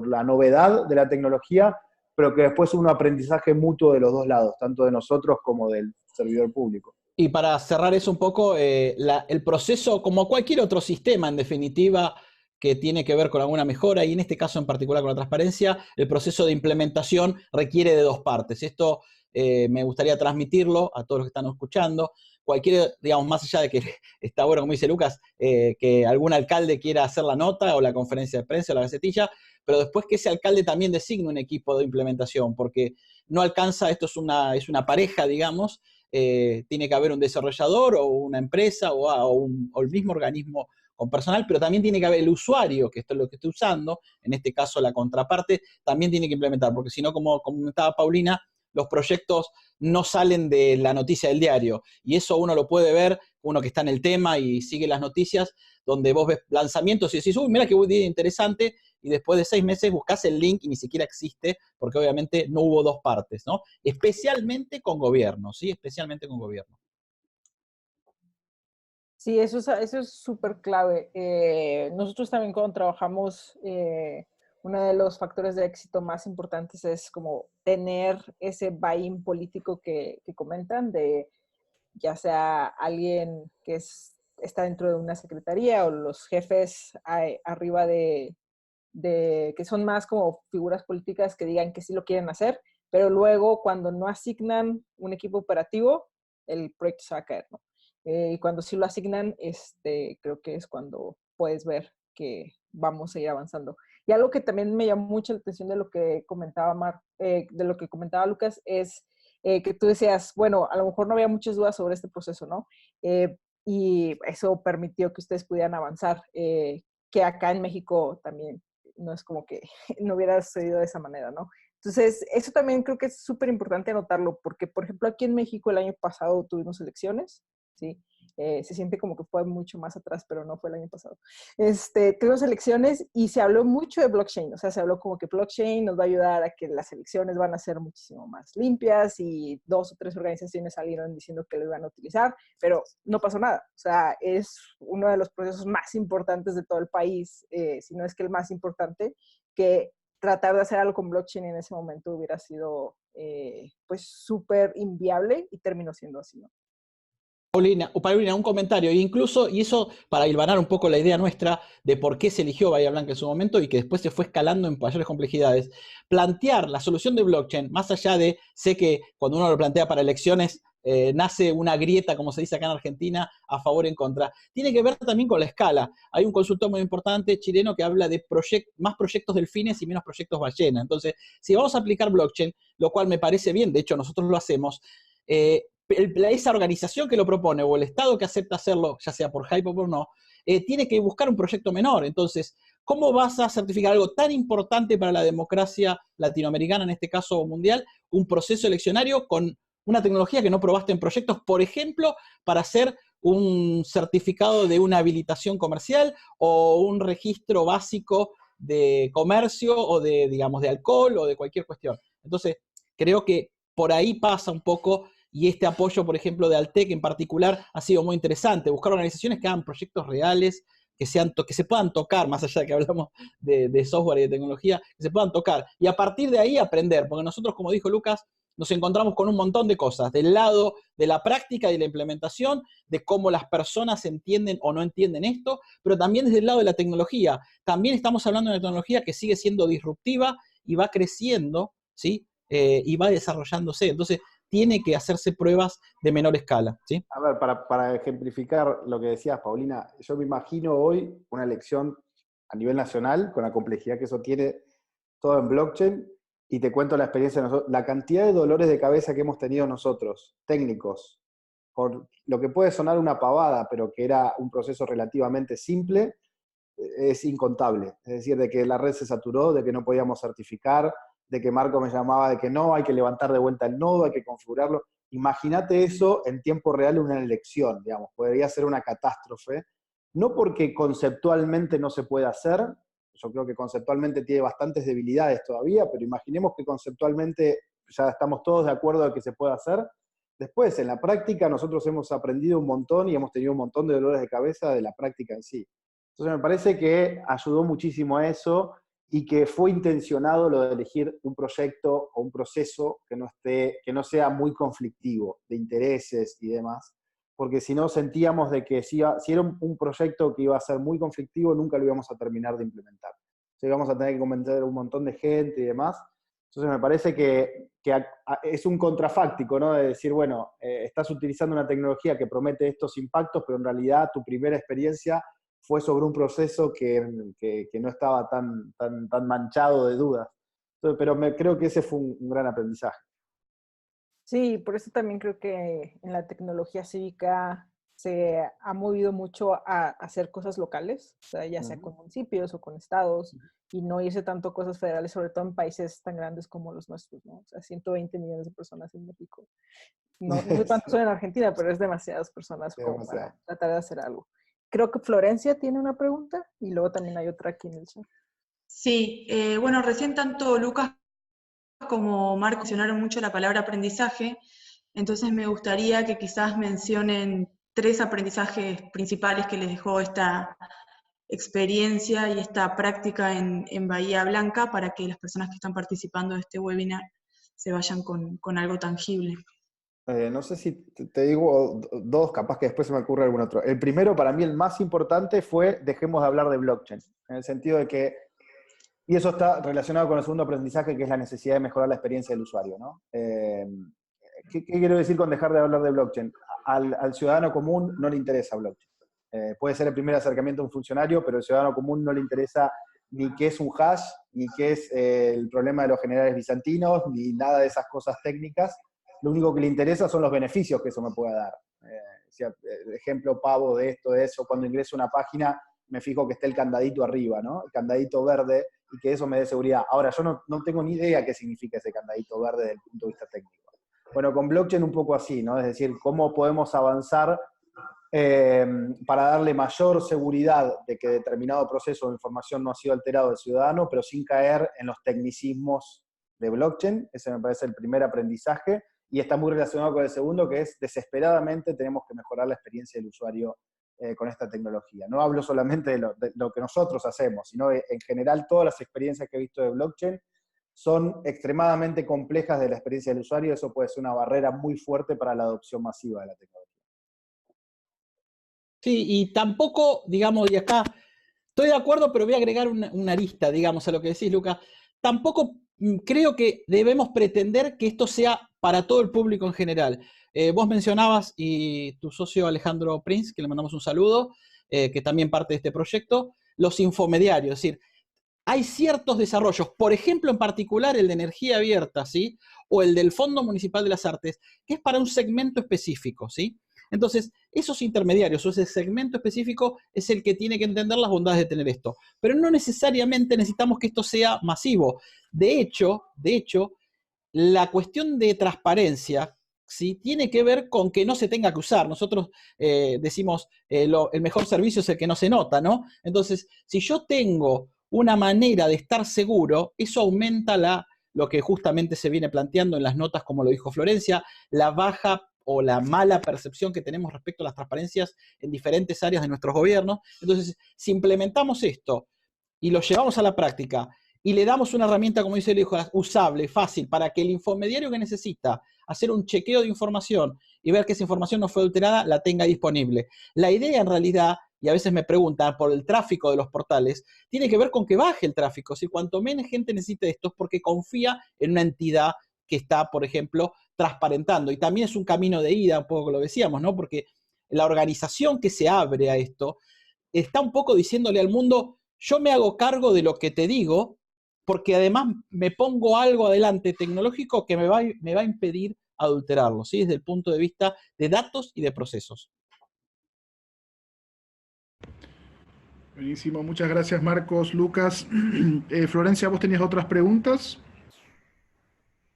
la novedad de la tecnología, pero que después hubo un aprendizaje mutuo de los dos lados, tanto de nosotros como del servidor público. Y para cerrar eso un poco, el proceso, como cualquier otro sistema, en definitiva, que tiene que ver con alguna mejora, y en este caso en particular con la transparencia, el proceso de implementación requiere de dos partes. Esto me gustaría transmitirlo a todos los que están escuchando. Cualquier, digamos, más allá de que está bueno, como dice Lucas, que algún alcalde quiera hacer la nota o la conferencia de prensa o la gacetilla, pero después que ese alcalde también designe un equipo de implementación, porque no alcanza, esto es una pareja, digamos, tiene que haber un desarrollador o una empresa o el mismo organismo con personal, pero también tiene que haber el usuario, que esto es lo que estoy usando, en este caso la contraparte, también tiene que implementar, porque si no, como comentaba Paulina, los proyectos no salen de la noticia del diario, y eso uno lo puede ver, uno que está en el tema y sigue las noticias, donde vos ves lanzamientos y decís, uy, mira qué idea interesante, y después de 6 meses buscás el link y ni siquiera existe, porque obviamente no hubo dos partes, ¿no? Especialmente con gobierno, ¿sí? Especialmente con gobierno. Sí, eso es súper clave. Nosotros también cuando trabajamos, uno de los factores de éxito más importantes es como tener ese buy-in político que comentan, de ya sea alguien que está dentro de una secretaría o los jefes arriba que son más como figuras políticas que digan que sí lo quieren hacer, pero luego cuando no asignan un equipo operativo, el proyecto se va a caer, ¿no? Y cuando sí lo asignan, creo que es cuando puedes ver que vamos a ir avanzando. Y algo que también me llamó mucho la atención de lo que comentaba de lo que comentaba Lucas, es que tú decías, bueno, a lo mejor no había muchas dudas sobre este proceso, ¿no? Y eso permitió que ustedes pudieran avanzar, que acá en México también no es como que no hubiera sucedido de esa manera, ¿no? Entonces, eso también creo que es súper importante anotarlo, porque, por ejemplo, aquí en México el año pasado tuvimos elecciones, ¿sí? Se siente como que fue mucho más atrás, pero no fue el año pasado. Tuvimos elecciones y se habló mucho de blockchain, o sea, se habló como que blockchain nos va a ayudar a que las elecciones van a ser muchísimo más limpias, y 2 o 3 organizaciones salieron diciendo que lo iban a utilizar, pero no pasó nada. O sea, es uno de los procesos más importantes de todo el país, si no es que el más importante, que tratar de hacer algo con blockchain en ese momento hubiera sido pues súper inviable, y terminó siendo así, ¿no? Paulina, un comentario, incluso, y eso para hilvanar un poco la idea nuestra de por qué se eligió Bahía Blanca en su momento y que después se fue escalando en mayores complejidades, plantear la solución de blockchain, más allá de, sé que cuando uno lo plantea para elecciones, nace una grieta, como se dice acá en Argentina, a favor y en contra, tiene que ver también con la escala. Hay un consultor muy importante chileno que habla de más proyectos delfines y menos proyectos ballena. Entonces, si vamos a aplicar blockchain, lo cual me parece bien, de hecho nosotros lo hacemos, esa organización que lo propone o el Estado que acepta hacerlo, ya sea por hype o por no, tiene que buscar un proyecto menor. Entonces, ¿cómo vas a certificar algo tan importante para la democracia latinoamericana, en este caso mundial, un proceso eleccionario con una tecnología que no probaste en proyectos, por ejemplo, para hacer un certificado de una habilitación comercial o un registro básico de comercio o de, digamos, de alcohol o de cualquier cuestión? Entonces, creo que por ahí pasa un poco, y este apoyo, por ejemplo, de Altec en particular ha sido muy interesante, buscar organizaciones que hagan proyectos reales, que se puedan tocar, más allá de que hablamos de software y de tecnología, que se puedan tocar, y a partir de ahí aprender, porque nosotros, como dijo Lucas, nos encontramos con un montón de cosas, del lado de la práctica y la implementación, de cómo las personas entienden o no entienden esto, pero también desde el lado de la tecnología. También estamos hablando de una tecnología que sigue siendo disruptiva y va creciendo, ¿sí? Y va desarrollándose. Entonces, tiene que hacerse pruebas de menor escala, ¿sí? A ver, para ejemplificar lo que decías, Paulina, yo me imagino hoy una elección a nivel nacional, con la complejidad que eso tiene, todo en blockchain, y te cuento la experiencia de nosotros, la cantidad de dolores de cabeza que hemos tenido nosotros, técnicos, por lo que puede sonar una pavada, pero que era un proceso relativamente simple, es incontable. Es decir, de que la red se saturó, de que no podíamos certificar, de que Marco me llamaba de que no, hay que levantar de vuelta el nodo, hay que configurarlo. Imagínate eso en tiempo real en una elección, digamos, podría ser una catástrofe. No porque conceptualmente no se pueda hacer, yo creo que conceptualmente tiene bastantes debilidades todavía, pero imaginemos que conceptualmente ya estamos todos de acuerdo de que se puede hacer. Después, en la práctica, nosotros hemos aprendido un montón y hemos tenido un montón de dolores de cabeza de la práctica en sí. Entonces me parece que ayudó muchísimo a eso y que fue intencionado lo de elegir un proyecto o un proceso que no sea muy conflictivo de intereses y demás, porque si no sentíamos de que si era un proyecto que iba a ser muy conflictivo, nunca lo íbamos a terminar de implementar. Entonces íbamos a tener que convencer a un montón de gente y demás. Entonces me parece que es un contrafáctico, ¿no? De decir, bueno, estás utilizando una tecnología que promete estos impactos, pero en realidad tu primera experiencia fue sobre un proceso que no estaba tan manchado de dudas. Entonces, pero creo que ese fue un gran aprendizaje. Sí, por eso también creo que en la tecnología cívica se ha movido mucho a hacer cosas locales, o sea, ya sea con municipios o con estados, y no irse tanto a cosas federales, sobre todo en países tan grandes como los nuestros, ¿no? O sea, 120 millones de personas en México. No, no sé cuántos son en Argentina, pero es demasiadas personas como para tratar de hacer algo. Creo que Florencia tiene una pregunta y luego también hay otra aquí en el chat. Sí, bueno, recién tanto Lucas como Marco mencionaron mucho la palabra aprendizaje, entonces me gustaría que quizás mencionen 3 aprendizajes principales que les dejó esta experiencia y esta práctica en Bahía Blanca para que las personas que están participando de este webinar se vayan con algo tangible. No sé si te digo dos, capaz que después se me ocurre algún otro. El primero, para mí, el más importante fue dejemos de hablar de blockchain, en el sentido de que, y eso está relacionado con el segundo aprendizaje, que es la necesidad de mejorar la experiencia del usuario, ¿no? ¿Qué quiero decir con dejar de hablar de blockchain? Al ciudadano común no le interesa blockchain. Puede ser el primer acercamiento a un funcionario, pero al ciudadano común no le interesa ni qué es un hash, ni qué es el problema de los generales bizantinos, ni nada de esas cosas técnicas. Lo único que le interesa son los beneficios que eso me pueda dar. Ejemplo pavo de esto, de eso, cuando ingreso a una página me fijo que esté el candadito arriba, ¿no? El candadito verde, y que eso me dé seguridad. Ahora, yo no tengo ni idea qué significa ese candadito verde desde el punto de vista técnico. Bueno, con blockchain un poco así, ¿no? Es decir, cómo podemos avanzar para darle mayor seguridad de que determinado proceso de información no ha sido alterado del ciudadano, pero sin caer en los tecnicismos de blockchain. Ese me parece el primer aprendizaje, y está muy relacionado con el segundo, que es desesperadamente tenemos que mejorar la experiencia del usuario con esta tecnología. No hablo solamente de lo que nosotros hacemos, sino en general todas las experiencias que he visto de blockchain son extremadamente complejas de la experiencia del usuario. Eso puede ser una barrera muy fuerte para la adopción masiva de la tecnología. Sí, y tampoco, digamos, y acá estoy de acuerdo, pero voy a agregar una arista, digamos, a lo que decís, Luca. Tampoco creo que debemos pretender que esto sea para todo el público en general. Vos mencionabas, y tu socio Alejandro Prince, que le mandamos un saludo, que también parte de este proyecto, los infomediarios, es decir, hay ciertos desarrollos, por ejemplo, en particular el de energía abierta, ¿sí? O el del Fondo Municipal de las Artes, que es para un segmento específico, ¿sí? Entonces, esos intermediarios o ese segmento específico es el que tiene que entender las bondades de tener esto. Pero no necesariamente necesitamos que esto sea masivo. De hecho, la cuestión de transparencia, ¿sí? Tiene que ver con que no se tenga que usar. Nosotros decimos, el mejor servicio es el que no se nota, ¿no? Entonces, si yo tengo una manera de estar seguro, eso aumenta lo que justamente se viene planteando en las notas, como lo dijo Florencia, la baja o la mala percepción que tenemos respecto a las transparencias en diferentes áreas de nuestros gobiernos. Entonces, si implementamos esto y lo llevamos a la práctica y le damos una herramienta, como dice el hijo, usable, fácil, para que el infomediario que necesita hacer un chequeo de información y ver que esa información no fue alterada, la tenga disponible. La idea en realidad, y a veces me preguntan por el tráfico de los portales, tiene que ver con que baje el tráfico. Si cuanto menos gente necesite esto es porque confía en una entidad que está, por ejemplo, transparentando. Y también es un camino de ida, un poco lo decíamos, ¿no? Porque la organización que se abre a esto está un poco diciéndole al mundo, yo me hago cargo de lo que te digo, porque además me pongo algo adelante tecnológico que me va a impedir adulterarlo, ¿sí? Desde el punto de vista de datos y de procesos. Buenísimo, muchas gracias Marcos, Lucas. Florencia, ¿vos tenías otras preguntas?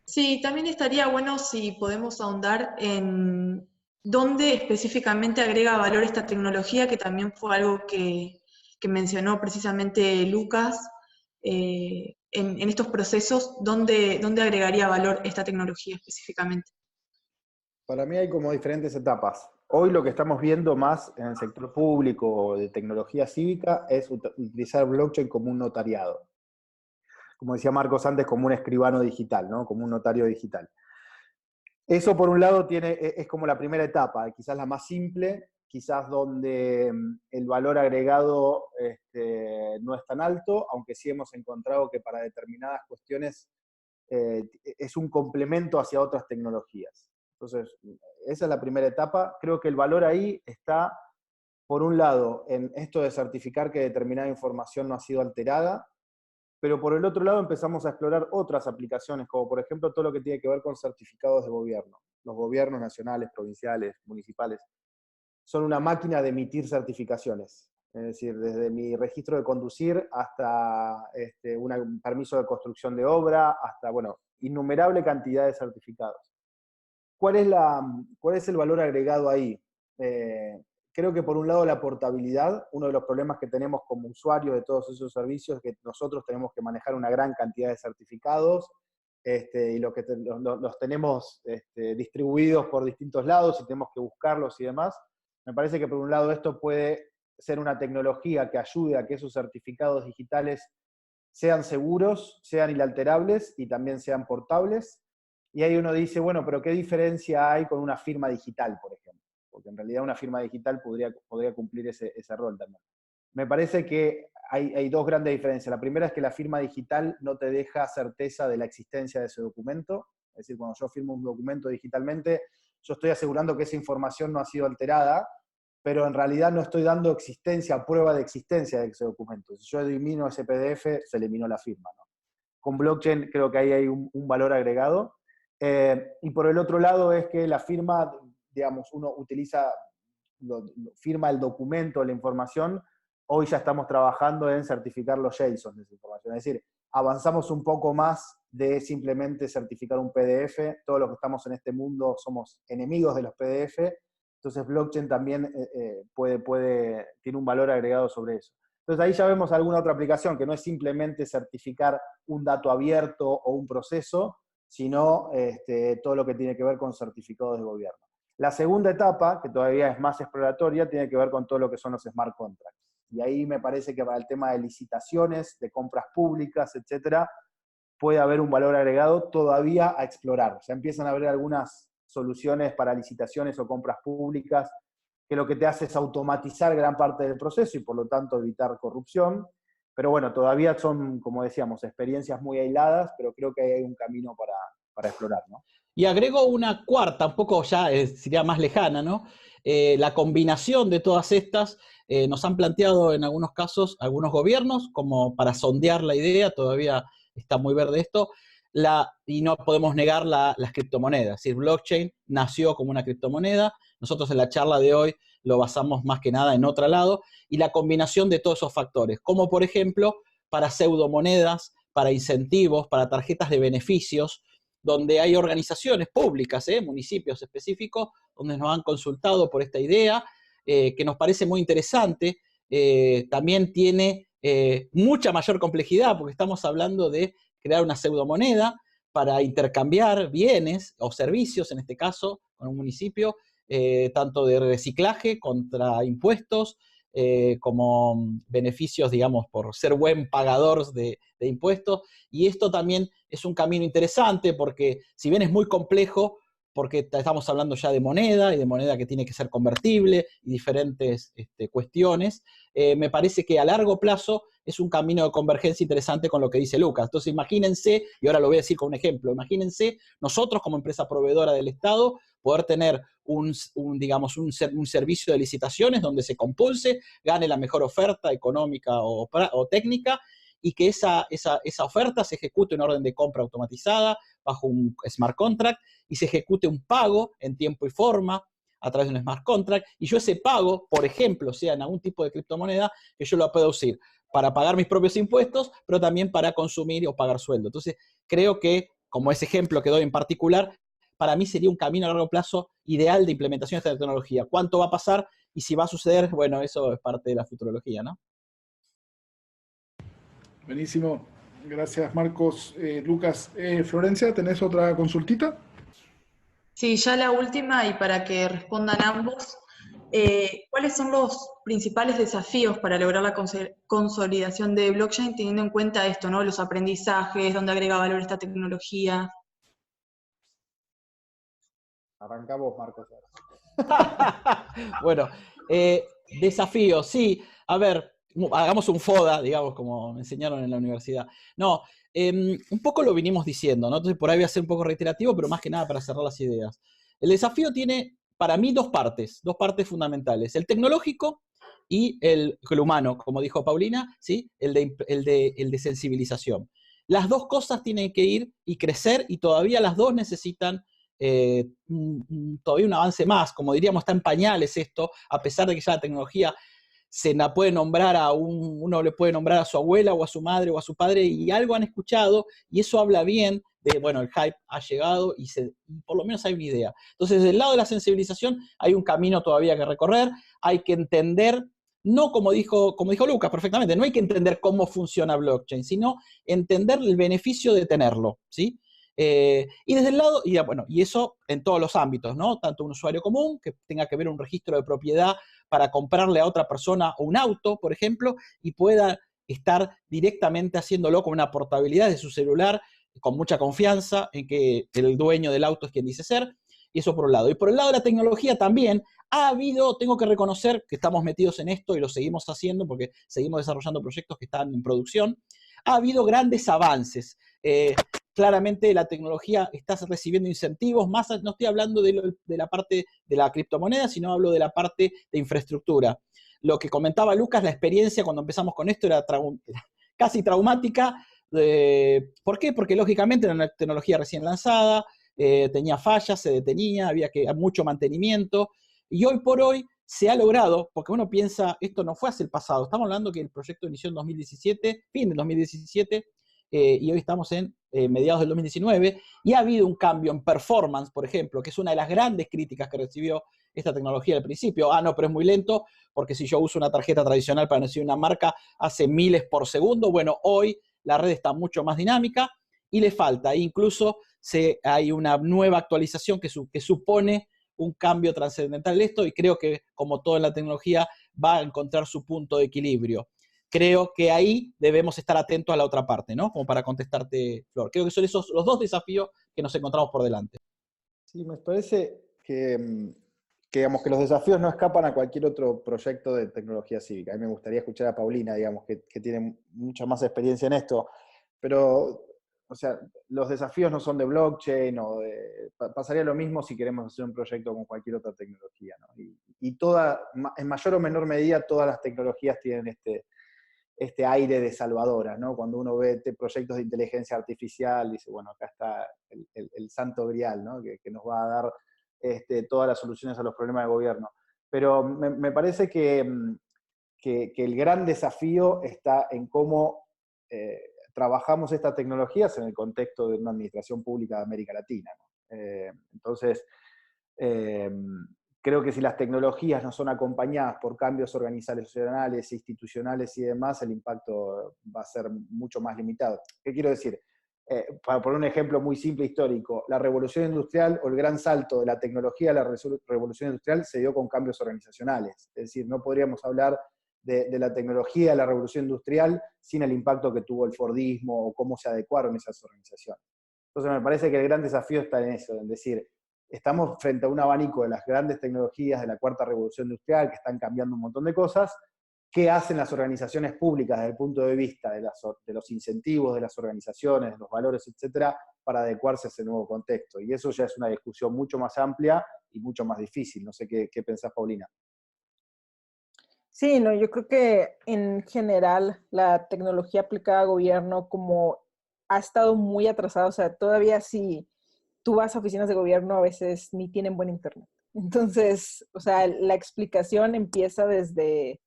Sí, también estaría bueno si podemos ahondar en dónde específicamente agrega valor esta tecnología, que también fue algo que mencionó precisamente Lucas, en estos procesos, ¿dónde agregaría valor esta tecnología específicamente? Para mí hay como diferentes etapas. Hoy lo que estamos viendo más en el sector público de tecnología cívica es utilizar blockchain como un notariado. Como decía Marcos antes, como un escribano digital, ¿no? Como un notario digital. Eso por un lado es como la primera etapa, quizás la más simple, quizás donde el valor agregado no es tan alto, aunque sí hemos encontrado que para determinadas cuestiones es un complemento hacia otras tecnologías. Entonces, esa es la primera etapa. Creo que el valor ahí está, por un lado, en esto de certificar que determinada información no ha sido alterada, pero por el otro lado empezamos a explorar otras aplicaciones, como por ejemplo todo lo que tiene que ver con certificados de gobierno. Los gobiernos nacionales, provinciales, municipales, son una máquina de emitir certificaciones. Es decir, desde mi registro de conducir hasta un permiso de construcción de obra, hasta, bueno, innumerable cantidad de certificados. ¿Cuál es el valor agregado ahí? Creo que por un lado la portabilidad, uno de los problemas que tenemos como usuarios de todos esos servicios es que nosotros tenemos que manejar una gran cantidad de certificados, y los tenemos distribuidos por distintos lados y tenemos que buscarlos y demás. Me parece que por un lado esto puede ser una tecnología que ayude a que esos certificados digitales sean seguros, sean inalterables y también sean portables. Y ahí uno dice, bueno, pero ¿qué diferencia hay con una firma digital, por ejemplo? Porque en realidad una firma digital podría cumplir ese rol también. Me parece que hay dos grandes diferencias. La primera es que la firma digital no te deja certeza de la existencia de ese documento. Es decir, cuando yo firmo un documento digitalmente, yo estoy asegurando que esa información no ha sido alterada, pero en realidad no estoy dando prueba de existencia de ese documento. Si yo elimino ese PDF, se eliminó la firma, ¿no? Con blockchain creo que ahí hay un valor agregado. Y por el otro lado es que la firma, digamos, uno firma el documento, la información. Hoy ya estamos trabajando en certificar los JSON de esa información. Es decir, avanzamos un poco más de simplemente certificar un PDF. Todos los que estamos en este mundo somos enemigos de los PDF. Entonces blockchain también tiene un valor agregado sobre eso. Entonces ahí ya vemos alguna otra aplicación que no es simplemente certificar un dato abierto o un proceso, sino todo lo que tiene que ver con certificados de gobierno. La segunda etapa, que todavía es más exploratoria, tiene que ver con todo lo que son los smart contracts. Y ahí me parece que para el tema de licitaciones, de compras públicas, etcétera, puede haber un valor agregado todavía a explorar. Ya empiezan a haber algunas soluciones para licitaciones o compras públicas que lo que te hace es automatizar gran parte del proceso y por lo tanto evitar corrupción. Pero bueno, todavía son, como decíamos, experiencias muy aisladas, pero creo que hay un camino para explorar, ¿no? Y agrego una cuarta, un poco ya sería más lejana, ¿no? La combinación de todas estas nos han planteado en algunos casos algunos gobiernos como para sondear la idea, todavía está muy verde esto, y no podemos negar las criptomonedas. Es decir, blockchain nació como una criptomoneda, nosotros en la charla de hoy lo basamos más que nada en otro lado, y la combinación de todos esos factores, como por ejemplo para pseudomonedas, para incentivos, para tarjetas de beneficios, donde hay organizaciones públicas, municipios específicos, donde nos han consultado por esta idea, que nos parece muy interesante. También tiene mucha mayor complejidad, porque estamos hablando de crear una pseudomoneda para intercambiar bienes o servicios, en este caso, con un municipio, tanto de reciclaje contra impuestos, como beneficios, digamos, por ser buen pagador de impuestos. Y esto también es un camino interesante porque, si bien es muy complejo, porque estamos hablando ya de moneda y de moneda que tiene que ser convertible y diferentes cuestiones, me parece que a largo plazo es un camino de convergencia interesante con lo que dice Lucas. Entonces imagínense, y ahora lo voy a decir con un ejemplo, imagínense nosotros como empresa proveedora del Estado poder tener un servicio de licitaciones donde se compulse, gane la mejor oferta económica o técnica, y que esa oferta se ejecute en orden de compra automatizada bajo un smart contract y se ejecute un pago en tiempo y forma a través de un smart contract, y yo ese pago, por ejemplo, sea en algún tipo de criptomoneda, que yo lo pueda usar para pagar mis propios impuestos, pero también para consumir o pagar sueldo. Entonces, creo que, como ese ejemplo que doy en particular, para mí sería un camino a largo plazo ideal de implementación de esta tecnología. ¿Cuánto va a pasar y si va a suceder? Bueno, eso es parte de la futurología, ¿no? Buenísimo. Gracias, Marcos. Lucas, Florencia, ¿tenés otra consultita? Sí, ya la última, y para que respondan ambos, ¿cuáles son los principales desafíos para lograr la consolidación de blockchain, teniendo en cuenta esto, ¿no? Los aprendizajes, dónde agrega valor esta tecnología. Arranca vos, Marcos. Bueno, desafíos, sí. A ver, hagamos un FODA, digamos, como me enseñaron en la universidad. No, un poco lo vinimos diciendo, ¿no? Entonces por ahí voy a ser un poco reiterativo, pero más que nada para cerrar las ideas. El desafío tiene, para mí, dos partes fundamentales. El tecnológico y el humano, como dijo Paulina, ¿sí? El de sensibilización. Las dos cosas tienen que ir y crecer, y todavía las dos necesitan todavía un avance más, como diríamos, está en pañales esto, a pesar de que ya la tecnología se la puede nombrar uno le puede nombrar a su abuela o a su madre o a su padre y algo han escuchado y eso habla bien de, bueno, el hype ha llegado y por lo menos hay una idea. Entonces, del lado de la sensibilización hay un camino todavía que recorrer, hay que entender, no como dijo Lucas perfectamente, no hay que entender cómo funciona blockchain, sino entender el beneficio de tenerlo, ¿sí? Y desde el lado, y eso en todos los ámbitos, ¿no? Tanto un usuario común, que tenga que ver un registro de propiedad para comprarle a otra persona un auto, por ejemplo, y pueda estar directamente haciéndolo con una portabilidad de su celular, con mucha confianza en que el dueño del auto es quien dice ser, y eso por un lado. Y por el lado de la tecnología también tengo que reconocer que estamos metidos en esto y lo seguimos haciendo porque seguimos desarrollando proyectos que están en producción, ha habido grandes avances. Claramente la tecnología está recibiendo incentivos, no estoy hablando de la parte de la criptomoneda, sino hablo de la parte de infraestructura. Lo que comentaba Lucas, la experiencia cuando empezamos con esto era casi traumática. ¿Por qué? Porque lógicamente era una tecnología recién lanzada, tenía fallas, se detenía, había mucho mantenimiento, y hoy por hoy se ha logrado, porque uno piensa, esto no fue hace el pasado, estamos hablando que el proyecto inició en 2017, fin del 2017, y hoy estamos en mediados del 2019, y ha habido un cambio en performance, por ejemplo, que es una de las grandes críticas que recibió esta tecnología al principio. No, pero es muy lento, porque si yo uso una tarjeta tradicional para decir una marca, hace miles por segundo. Bueno, hoy la red está mucho más dinámica y le falta. Incluso hay una nueva actualización que supone un cambio trascendental en esto, y creo que, como todo en la tecnología, va a encontrar su punto de equilibrio. Creo que ahí debemos estar atentos a la otra parte, ¿no? Como para contestarte, Flor. Creo que son esos los dos desafíos que nos encontramos por delante. Sí, me parece digamos, que los desafíos no escapan a cualquier otro proyecto de tecnología cívica. A mí me gustaría escuchar a Paulina, digamos, que tiene mucha más experiencia en esto, pero, o sea, los desafíos no son de blockchain pasaría lo mismo si queremos hacer un proyecto con cualquier otra tecnología, ¿no? Y en mayor o menor medida, todas las tecnologías tienen este aire de salvadora, ¿no? Cuando uno ve proyectos de inteligencia artificial, dice, bueno, acá está el santo grial, ¿no? Que nos va a dar todas las soluciones a los problemas de gobierno. Pero me parece que el gran desafío está en cómo trabajamos estas tecnologías en el contexto de una administración pública de América Latina, ¿no? Entonces, creo que si las tecnologías no son acompañadas por cambios organizacionales, institucionales y demás, el impacto va a ser mucho más limitado. ¿Qué quiero decir? Para poner un ejemplo muy simple histórico, la revolución industrial o el gran salto de la tecnología a la revolución industrial se dio con cambios organizacionales. Es decir, no podríamos hablar de la tecnología de la revolución industrial sin el impacto que tuvo el Fordismo o cómo se adecuaron esas organizaciones. Entonces me parece que el gran desafío está en eso, en decir, estamos frente a un abanico de las grandes tecnologías de la cuarta revolución industrial que están cambiando un montón de cosas. ¿Qué hacen las organizaciones públicas desde el punto de vista de los incentivos de las organizaciones, de los valores, etcétera, para adecuarse a ese nuevo contexto? Y eso ya es una discusión mucho más amplia y mucho más difícil. No sé qué pensás, Paulina. Sí, no, yo creo que en general la tecnología aplicada a gobierno como ha estado muy atrasada, o sea, todavía si tú vas a oficinas de gobierno a veces ni tienen buen internet. Entonces, o sea, la explicación empieza desde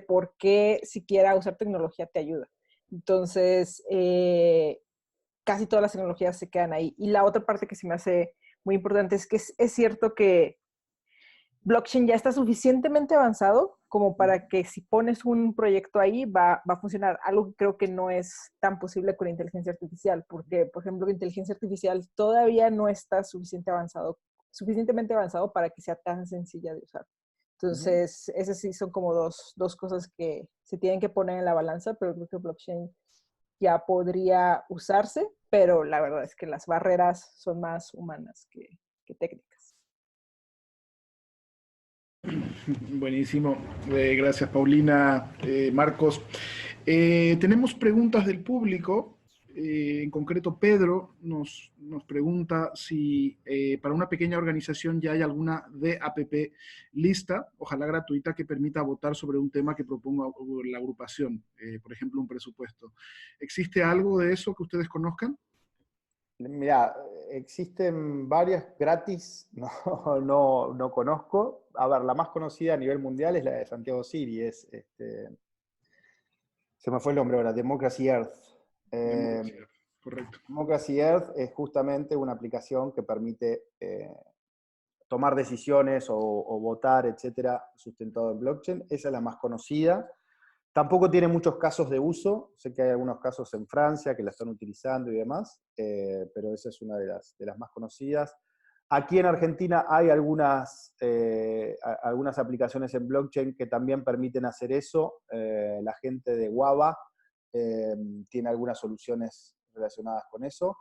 por qué siquiera usar tecnología te ayuda. Entonces, casi todas las tecnologías se quedan ahí. Y la otra parte que se me hace muy importante es que es cierto que blockchain ya está suficientemente avanzado como para que si pones un proyecto ahí va a funcionar. Algo que creo que no es tan posible con inteligencia artificial, porque, por ejemplo, la inteligencia artificial todavía no está suficientemente avanzado para que sea tan sencilla de usar. Entonces, esas sí son como dos cosas que se tienen que poner en la balanza, pero creo que blockchain ya podría usarse, pero la verdad es que las barreras son más humanas que técnicas. Buenísimo. Gracias, Paulina, Marcos. Tenemos preguntas del público. En concreto, Pedro nos pregunta si para una pequeña organización ya hay alguna DAPP lista, ojalá gratuita, que permita votar sobre un tema que proponga la agrupación, por ejemplo, un presupuesto. ¿Existe algo de eso que ustedes conozcan? Mirá, existen varias gratis, no conozco. A ver, la más conocida a nivel mundial es la de Santiago Siri, se me fue el nombre ahora, Democracy Earth. Democracy Earth, correcto. Democracy Earth es justamente una aplicación que permite tomar decisiones o votar, etcétera, sustentado en blockchain. Esa es la más conocida. Tampoco tiene muchos casos de uso. Sé que hay algunos casos en Francia que la están utilizando y demás, pero esa es una de las más conocidas. Aquí en Argentina hay algunas aplicaciones en blockchain que también permiten hacer eso. La gente de Guava tiene algunas soluciones relacionadas con eso.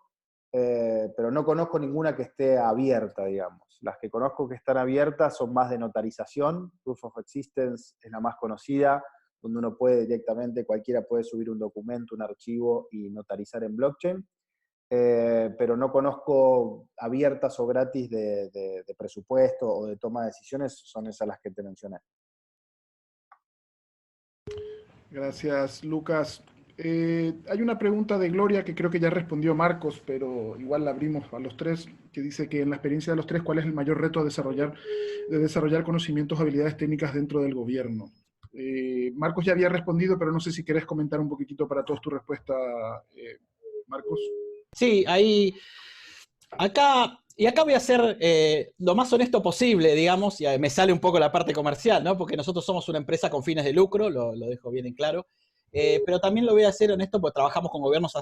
Pero no conozco ninguna que esté abierta, digamos. Las que conozco que están abiertas son más de notarización. Proof of Existence es la más conocida, donde uno puede directamente, cualquiera puede subir un documento, un archivo y notarizar en blockchain. Pero no conozco abiertas o gratis de presupuesto o de toma de decisiones, son esas las que te mencioné. Gracias, Lucas. Hay una pregunta de Gloria que creo que ya respondió Marcos, pero igual la abrimos a los tres, que dice que en la experiencia de los tres, ¿cuál es el mayor reto de desarrollar conocimientos o habilidades técnicas dentro del gobierno? Marcos ya había respondido, pero no sé si querés comentar un poquitito para todos tu respuesta, Marcos. Sí, acá voy a ser lo más honesto posible, digamos, y me sale un poco la parte comercial, ¿no? Porque nosotros somos una empresa con fines de lucro, lo dejo bien en claro, pero también lo voy a hacer honesto porque trabajamos con gobiernos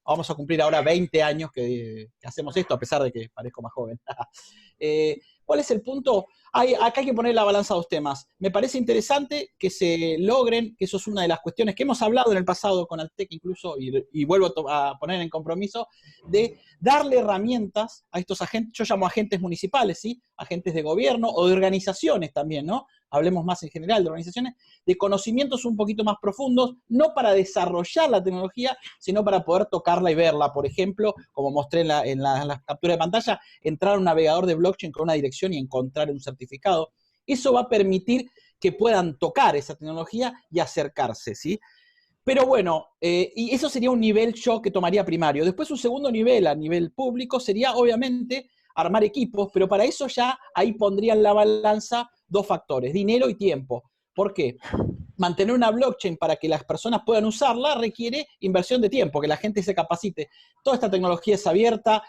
vamos a cumplir ahora 20 años que hacemos esto, a pesar de que parezco más joven. ¿Cuál es el punto? Acá hay que poner la balanza a dos temas. Me parece interesante que se logren, que eso es una de las cuestiones que hemos hablado en el pasado con Altec incluso, y vuelvo a poner en compromiso, de darle herramientas a estos agentes, yo llamo agentes municipales, ¿sí? Agentes de gobierno o de organizaciones también, ¿no? Hablemos más en general de organizaciones, de conocimientos un poquito más profundos, no para desarrollar la tecnología, sino para poder tocarla y verla. Por ejemplo, como mostré en la captura de pantalla, entrar a un navegador de blockchain con una dirección y encontrar un certificado. Eso va a permitir que puedan tocar esa tecnología y acercarse, ¿sí? Pero bueno, y eso sería un nivel yo que tomaría primario. Después un segundo nivel, a nivel público, sería obviamente armar equipos, pero para eso ya ahí pondrían la balanza dos factores, dinero y tiempo. ¿Por qué? Mantener una blockchain para que las personas puedan usarla requiere inversión de tiempo, que la gente se capacite. Toda esta tecnología es abierta,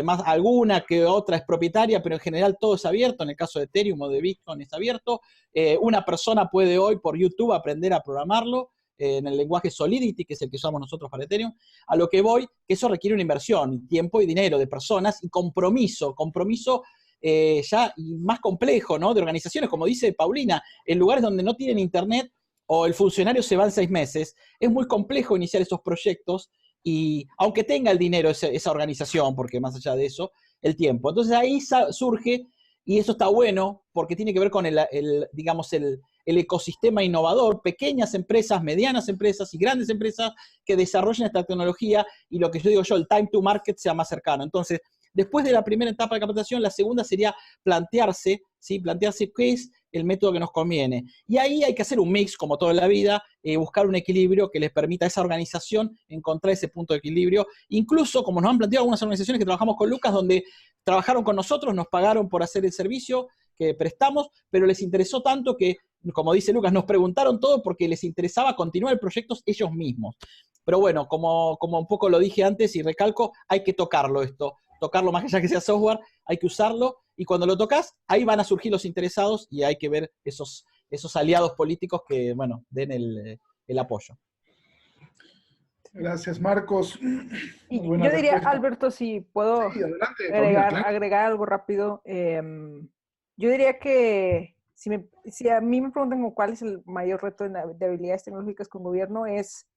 más alguna que otra es propietaria, pero en general todo es abierto. En el caso de Ethereum o de Bitcoin es abierto. Una persona puede hoy por YouTube aprender a programarlo en el lenguaje Solidity, que es el que usamos nosotros para Ethereum. A lo que voy, que eso requiere una inversión, tiempo y dinero de personas y compromiso ya más complejo, ¿no? De organizaciones, como dice Paulina, en lugares donde no tienen internet o el funcionario se va en 6 meses, es muy complejo iniciar esos proyectos y aunque tenga el dinero esa organización, porque más allá de eso, el tiempo. Entonces ahí surge, y eso está bueno, porque tiene que ver con digamos, el ecosistema innovador, pequeñas empresas, medianas empresas y grandes empresas que desarrollen esta tecnología y lo que yo digo el time to market sea más cercano. Entonces, después de la primera etapa de capacitación, la segunda sería plantearse, ¿sí? Plantearse qué es el método que nos conviene. Y ahí hay que hacer un mix, como toda la vida, buscar un equilibrio que les permita a esa organización encontrar ese punto de equilibrio. Incluso, como nos han planteado algunas organizaciones que trabajamos con Lucas, donde trabajaron con nosotros, nos pagaron por hacer el servicio que prestamos, pero les interesó tanto que, como dice Lucas, nos preguntaron todo porque les interesaba continuar el proyecto ellos mismos. Pero bueno, como un poco lo dije antes y recalco, hay que tocarlo más allá que sea software, hay que usarlo y cuando lo tocas, ahí van a surgir los interesados y hay que ver esos aliados políticos que, bueno, den el apoyo. Gracias, Marcos. Y yo diría, Alberto, si puedo sí, adelante, Paulina, claro. agregar algo rápido. Yo diría que si a mí me preguntan cuál es el mayor reto de habilidades tecnológicas con gobierno, es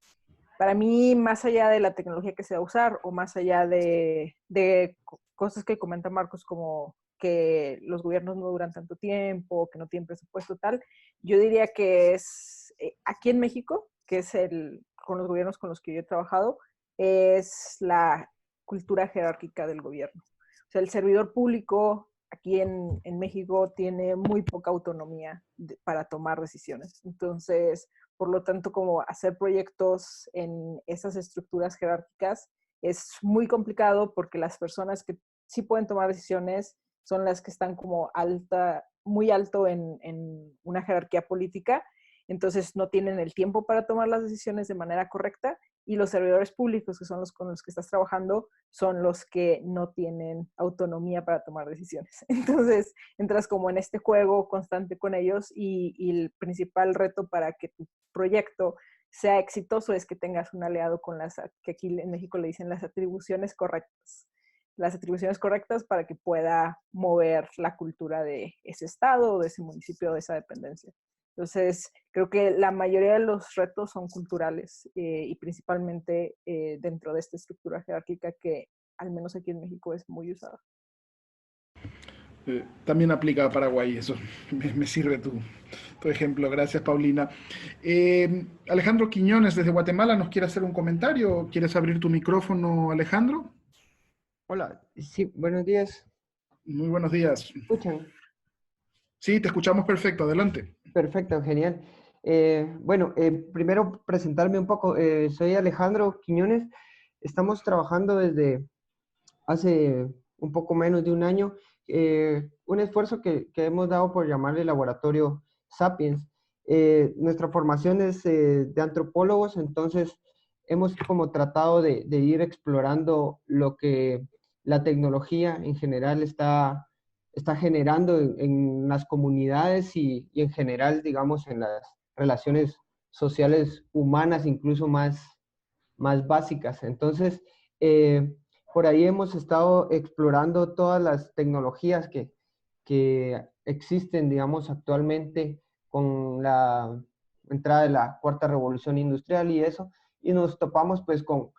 para mí, más allá de la tecnología que se va a usar o más allá de cosas que comenta Marcos como que los gobiernos no duran tanto tiempo, que no tienen presupuesto tal, yo diría que es aquí en México, que es con los gobiernos con los que yo he trabajado, es la cultura jerárquica del gobierno. O sea, el servidor público aquí en México tiene muy poca autonomía para tomar decisiones. Entonces, por lo tanto, como hacer proyectos en esas estructuras jerárquicas es muy complicado porque las personas que sí pueden tomar decisiones son las que están como muy alto en una jerarquía política, entonces no tienen el tiempo para tomar las decisiones de manera correcta, y los servidores públicos, que son los con los que estás trabajando, son los que no tienen autonomía para tomar decisiones. Entonces entras como en este juego constante con ellos, y el principal reto para que tu proyecto sea exitoso es que tengas un aliado con que aquí en México le dicen las atribuciones correctas. Las atribuciones correctas para que pueda mover la cultura de ese estado, o de ese municipio, o de esa dependencia. Entonces, creo que la mayoría de los retos son culturales, y principalmente dentro de esta estructura jerárquica que, al menos aquí en México, es muy usada. También aplica a Paraguay eso. Me sirve tu ejemplo. Gracias, Paulina. Alejandro Quiñones, desde Guatemala, ¿nos quiere hacer un comentario? ¿Quieres abrir tu micrófono, Alejandro? Hola, sí, buenos días. Muy buenos días. ¿Me escuchan? Sí, te escuchamos perfecto. Adelante. Perfecto, genial. Primero presentarme un poco. Soy Alejandro Quiñones. Estamos trabajando desde hace un poco menos de un año. Un esfuerzo que hemos dado por llamarle Laboratorio Sapiens. Nuestra formación es de antropólogos, entonces hemos como tratado de ir explorando lo que la tecnología en general está generando en las comunidades y en general, digamos, en las relaciones sociales humanas, incluso más básicas. Entonces, por ahí hemos estado explorando todas las tecnologías que existen, digamos, actualmente con la entrada de la cuarta revolución industrial y eso, y nos topamos pues con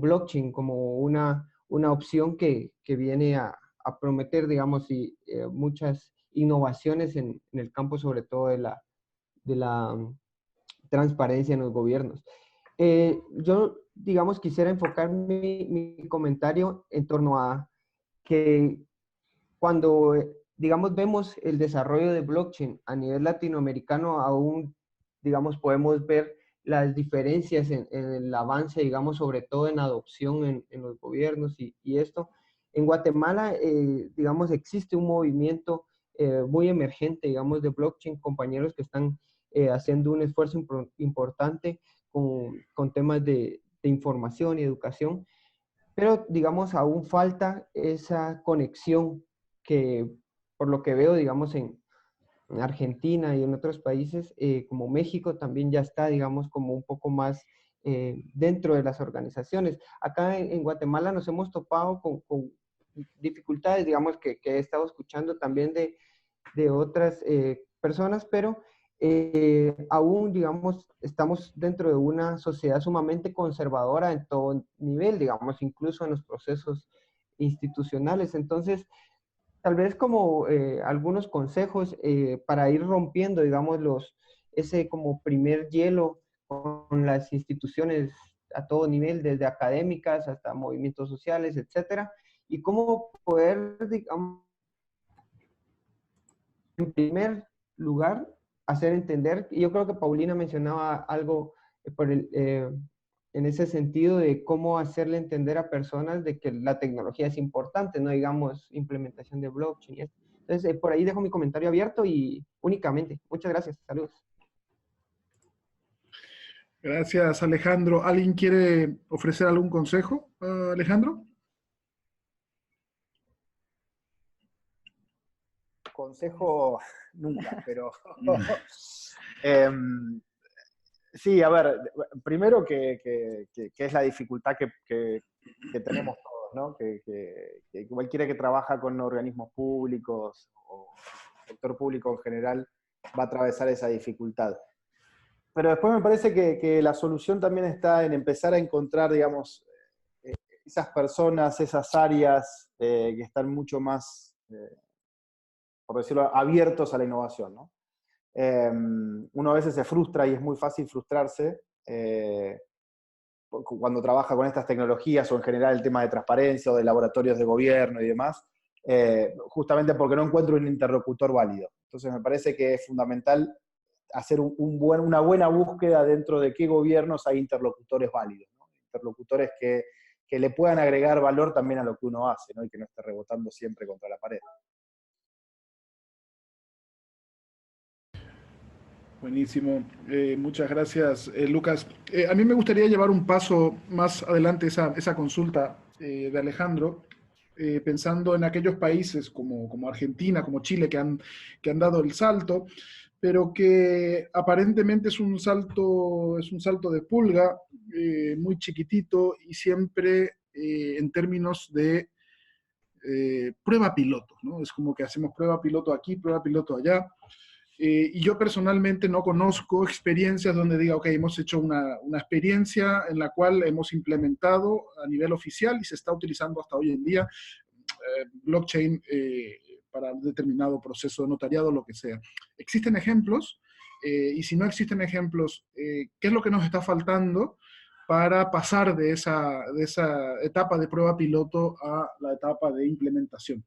blockchain como una opción que viene a prometer, digamos, muchas innovaciones en el campo, sobre todo de la transparencia en los gobiernos. Yo, digamos, quisiera enfocar mi comentario en torno a que cuando, digamos, vemos el desarrollo de blockchain a nivel latinoamericano, aún, digamos, podemos ver las diferencias en el avance, digamos, sobre todo en adopción en los gobiernos y esto. En Guatemala, digamos, existe un movimiento muy emergente, digamos, de blockchain, compañeros que están haciendo un esfuerzo importante con temas de información y educación, pero, digamos, aún falta esa conexión que, por lo que veo, digamos, en Argentina y en otros países, como México, también ya está, digamos, como un poco más dentro de las organizaciones. Acá en Guatemala nos hemos topado con dificultades, digamos, que he estado escuchando también de otras personas, pero aún, digamos, estamos dentro de una sociedad sumamente conservadora en todo nivel, digamos, incluso en los procesos institucionales. Entonces, tal vez como algunos consejos para ir rompiendo, digamos, ese como primer hielo con las instituciones a todo nivel, desde académicas hasta movimientos sociales, etcétera, y cómo poder, digamos, en primer lugar, hacer entender, y yo creo que Paulina mencionaba algo en ese sentido de cómo hacerle entender a personas de que la tecnología es importante, no digamos implementación de blockchain. Entonces, por ahí dejo mi comentario abierto y únicamente. Muchas gracias. Saludos. Gracias, Alejandro. ¿Alguien quiere ofrecer algún consejo, Alejandro? Consejo nunca, pero sí, a ver, primero que es la dificultad que tenemos todos, ¿no? Que cualquiera que trabaja con organismos públicos o sector público en general va a atravesar esa dificultad. Pero después me parece que la solución también está en empezar a encontrar, digamos, esas personas, esas áreas que están mucho más, por decirlo, abiertos a la innovación, ¿no? Uno a veces se frustra y es muy fácil frustrarse cuando trabaja con estas tecnologías o en general el tema de transparencia o de laboratorios de gobierno y demás, justamente porque no encuentro un interlocutor válido. Entonces me parece que es fundamental hacer una buena búsqueda dentro de qué gobiernos hay interlocutores válidos, ¿no? Interlocutores que que le puedan agregar valor también a lo que uno hace, ¿no? Y que no esté rebotando siempre contra la pared. Buenísimo. Muchas gracias, Lucas. A mí me gustaría llevar un paso más adelante esa consulta de Alejandro, pensando en aquellos países como Argentina, como Chile, que han dado el salto, pero que aparentemente es un salto de pulga, muy chiquitito y siempre en términos de prueba piloto, ¿no? Es como que hacemos prueba piloto aquí, prueba piloto allá. Y yo personalmente no conozco experiencias donde diga, ok, hemos hecho una experiencia en la cual hemos implementado a nivel oficial y se está utilizando hasta hoy en día blockchain para un determinado proceso de notariado, lo que sea. ¿Existen ejemplos? Y si no existen ejemplos, ¿qué es lo que nos está faltando para pasar de esa etapa de prueba piloto a la etapa de implementación?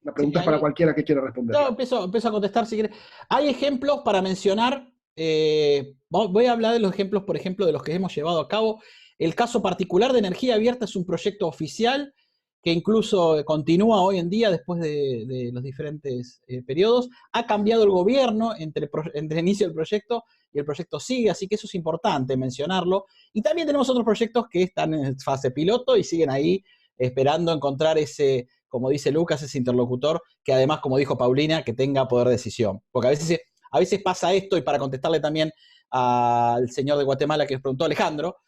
La pregunta Sí, es para ahí, cualquiera que quiera yo responderla. empiezo a contestar si quieres. Hay ejemplos para mencionar. Voy a hablar de los ejemplos, por ejemplo, de los que hemos llevado a cabo. El caso particular de energía abierta es un proyecto oficial que incluso continúa hoy en día después de los diferentes periodos. Ha cambiado el gobierno entre el inicio del proyecto y el proyecto sigue, así que eso es importante mencionarlo. Y también tenemos otros proyectos que están en fase piloto y siguen ahí esperando encontrar ese, como dice Lucas, ese interlocutor que además, como dijo Paulina, que tenga poder de decisión. Porque a veces pasa esto, y para contestarle también al señor de Guatemala que les preguntó Alejandro,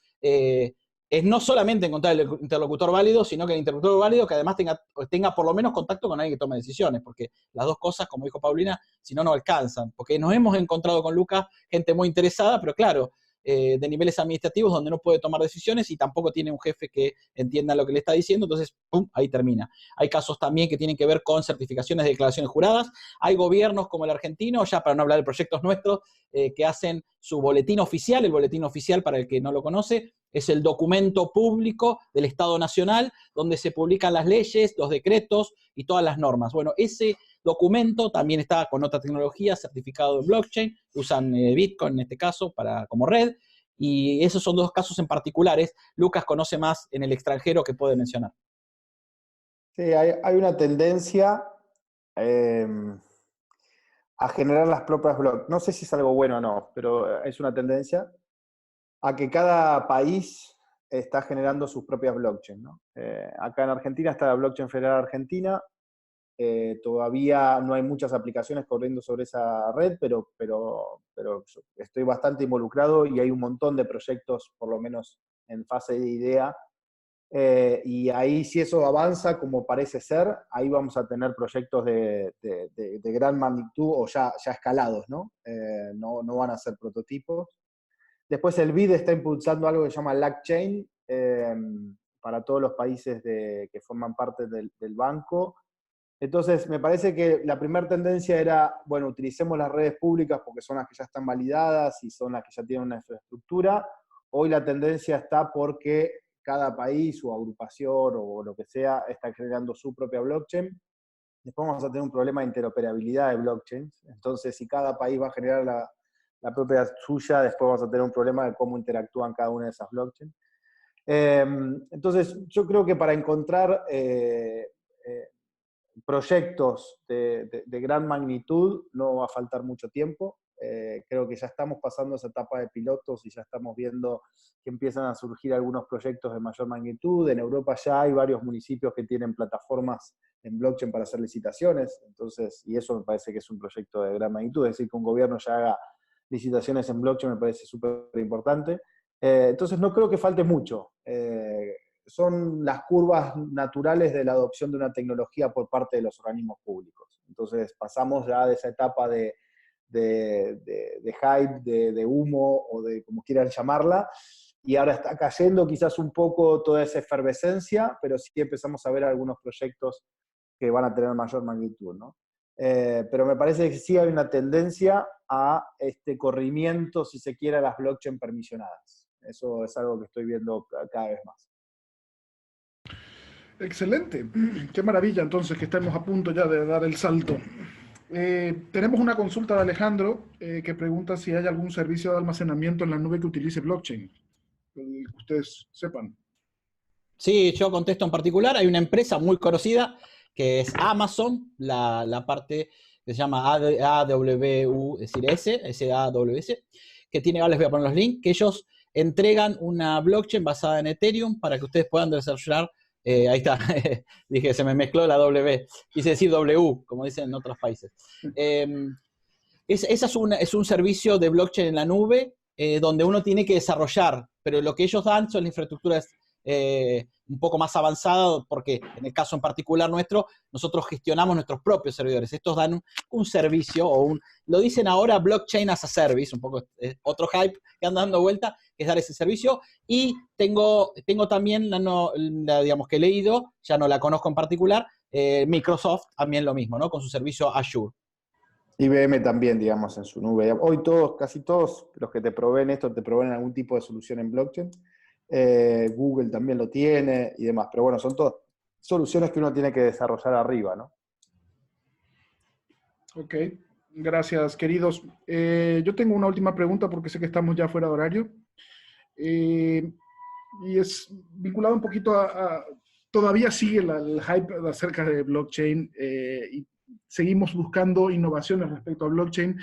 es no solamente encontrar el interlocutor válido, sino que el interlocutor válido que además tenga por lo menos contacto con alguien que tome decisiones, porque las dos cosas, como dijo Paulina, si no, no alcanzan. Porque nos hemos encontrado con Lucas gente muy interesada, pero claro, de niveles administrativos donde no puede tomar decisiones y tampoco tiene un jefe que entienda lo que le está diciendo, entonces, ¡pum!, ahí termina. Hay casos también que tienen que ver con certificaciones de declaraciones juradas. Hay gobiernos como el argentino, ya para no hablar de proyectos nuestros, que hacen su boletín oficial. El boletín oficial, para el que no lo conoce, es el documento público del Estado Nacional, donde se publican las leyes, los decretos y todas las normas. Bueno, ese documento también está con otra tecnología, certificado en blockchain, usan Bitcoin en este caso como red, y esos son dos casos en particulares. Lucas conoce más en el extranjero que puede mencionar. Sí, hay una tendencia a generar las propias blockchains. No sé si es algo bueno o no, pero es una tendencia a que cada país está generando sus propias blockchains, ¿no? Acá en Argentina está la Blockchain Federal Argentina. Todavía no hay muchas aplicaciones corriendo sobre esa red, pero estoy bastante involucrado y hay un montón de proyectos, por lo menos en fase de idea. Y ahí, si eso avanza como parece ser, ahí vamos a tener proyectos de gran magnitud o ya escalados, ¿no? No van a ser prototipos. Después el BID está impulsando algo que se llama LACchain para todos los países que forman parte del banco. Entonces, me parece que la primera tendencia era, bueno, utilicemos las redes públicas porque son las que ya están validadas y son las que ya tienen una infraestructura. Hoy la tendencia está porque cada país o agrupación o lo que sea está generando su propia blockchain. Después vamos a tener un problema de interoperabilidad de blockchains. Entonces, si cada país va a generar la propia suya, después vamos a tener un problema de cómo interactúan cada una de esas blockchains. Entonces, yo creo que para encontrar proyectos de gran magnitud no va a faltar mucho tiempo. Creo que ya estamos pasando esa etapa de pilotos y ya estamos viendo que empiezan a surgir algunos proyectos de mayor magnitud. En Europa ya hay varios municipios que tienen plataformas en blockchain para hacer licitaciones, entonces, y eso me parece que es un proyecto de gran magnitud, es decir, que un gobierno ya haga licitaciones en blockchain me parece súper importante. Entonces no creo que falte mucho. Son las curvas naturales de la adopción de una tecnología por parte de los organismos públicos. Entonces pasamos ya de esa etapa de hype, de humo o de como quieran llamarla, y ahora está cayendo quizás un poco toda esa efervescencia, pero sí empezamos a ver algunos proyectos que van a tener mayor magnitud, ¿no? Pero me parece que sí hay una tendencia a este corrimiento, si se quiere, a las blockchain permisionadas. Eso es algo que estoy viendo cada vez más. Excelente, qué maravilla entonces que estemos a punto ya de dar el salto. Tenemos una consulta de Alejandro que pregunta si hay algún servicio de almacenamiento en la nube que utilice blockchain, que ustedes sepan. Sí, yo contesto en particular. Hay una empresa muy conocida que es Amazon, la parte que se llama AWS, es decir, SAWS, que tiene, ahora les voy a poner los links, que ellos entregan una blockchain basada en Ethereum para que ustedes puedan desarrollar. Ahí está, dije, se me mezcló la W, quise decir W, como dicen en otros países. Esa es un servicio de blockchain en la nube donde uno tiene que desarrollar, pero lo que ellos dan son infraestructuras un poco más avanzadas, porque en el caso en particular nuestro, nosotros gestionamos nuestros propios servidores. Estos dan un servicio, lo dicen ahora blockchain as a service, un poco otro hype que anda dando vuelta, que es dar ese servicio. Y tengo también, digamos que he leído, ya no la conozco en particular, Microsoft también lo mismo, ¿no? Con su servicio Azure. IBM también, digamos, en su nube. Hoy casi todos los que te proveen esto, te proveen algún tipo de solución en blockchain. Google también lo tiene y demás. Pero bueno, son todas soluciones que uno tiene que desarrollar arriba, ¿no? Ok, gracias, queridos. Yo tengo una última pregunta porque sé que estamos ya fuera de horario. Y es vinculado un poquito todavía sigue el hype acerca de blockchain y seguimos buscando innovaciones respecto a blockchain,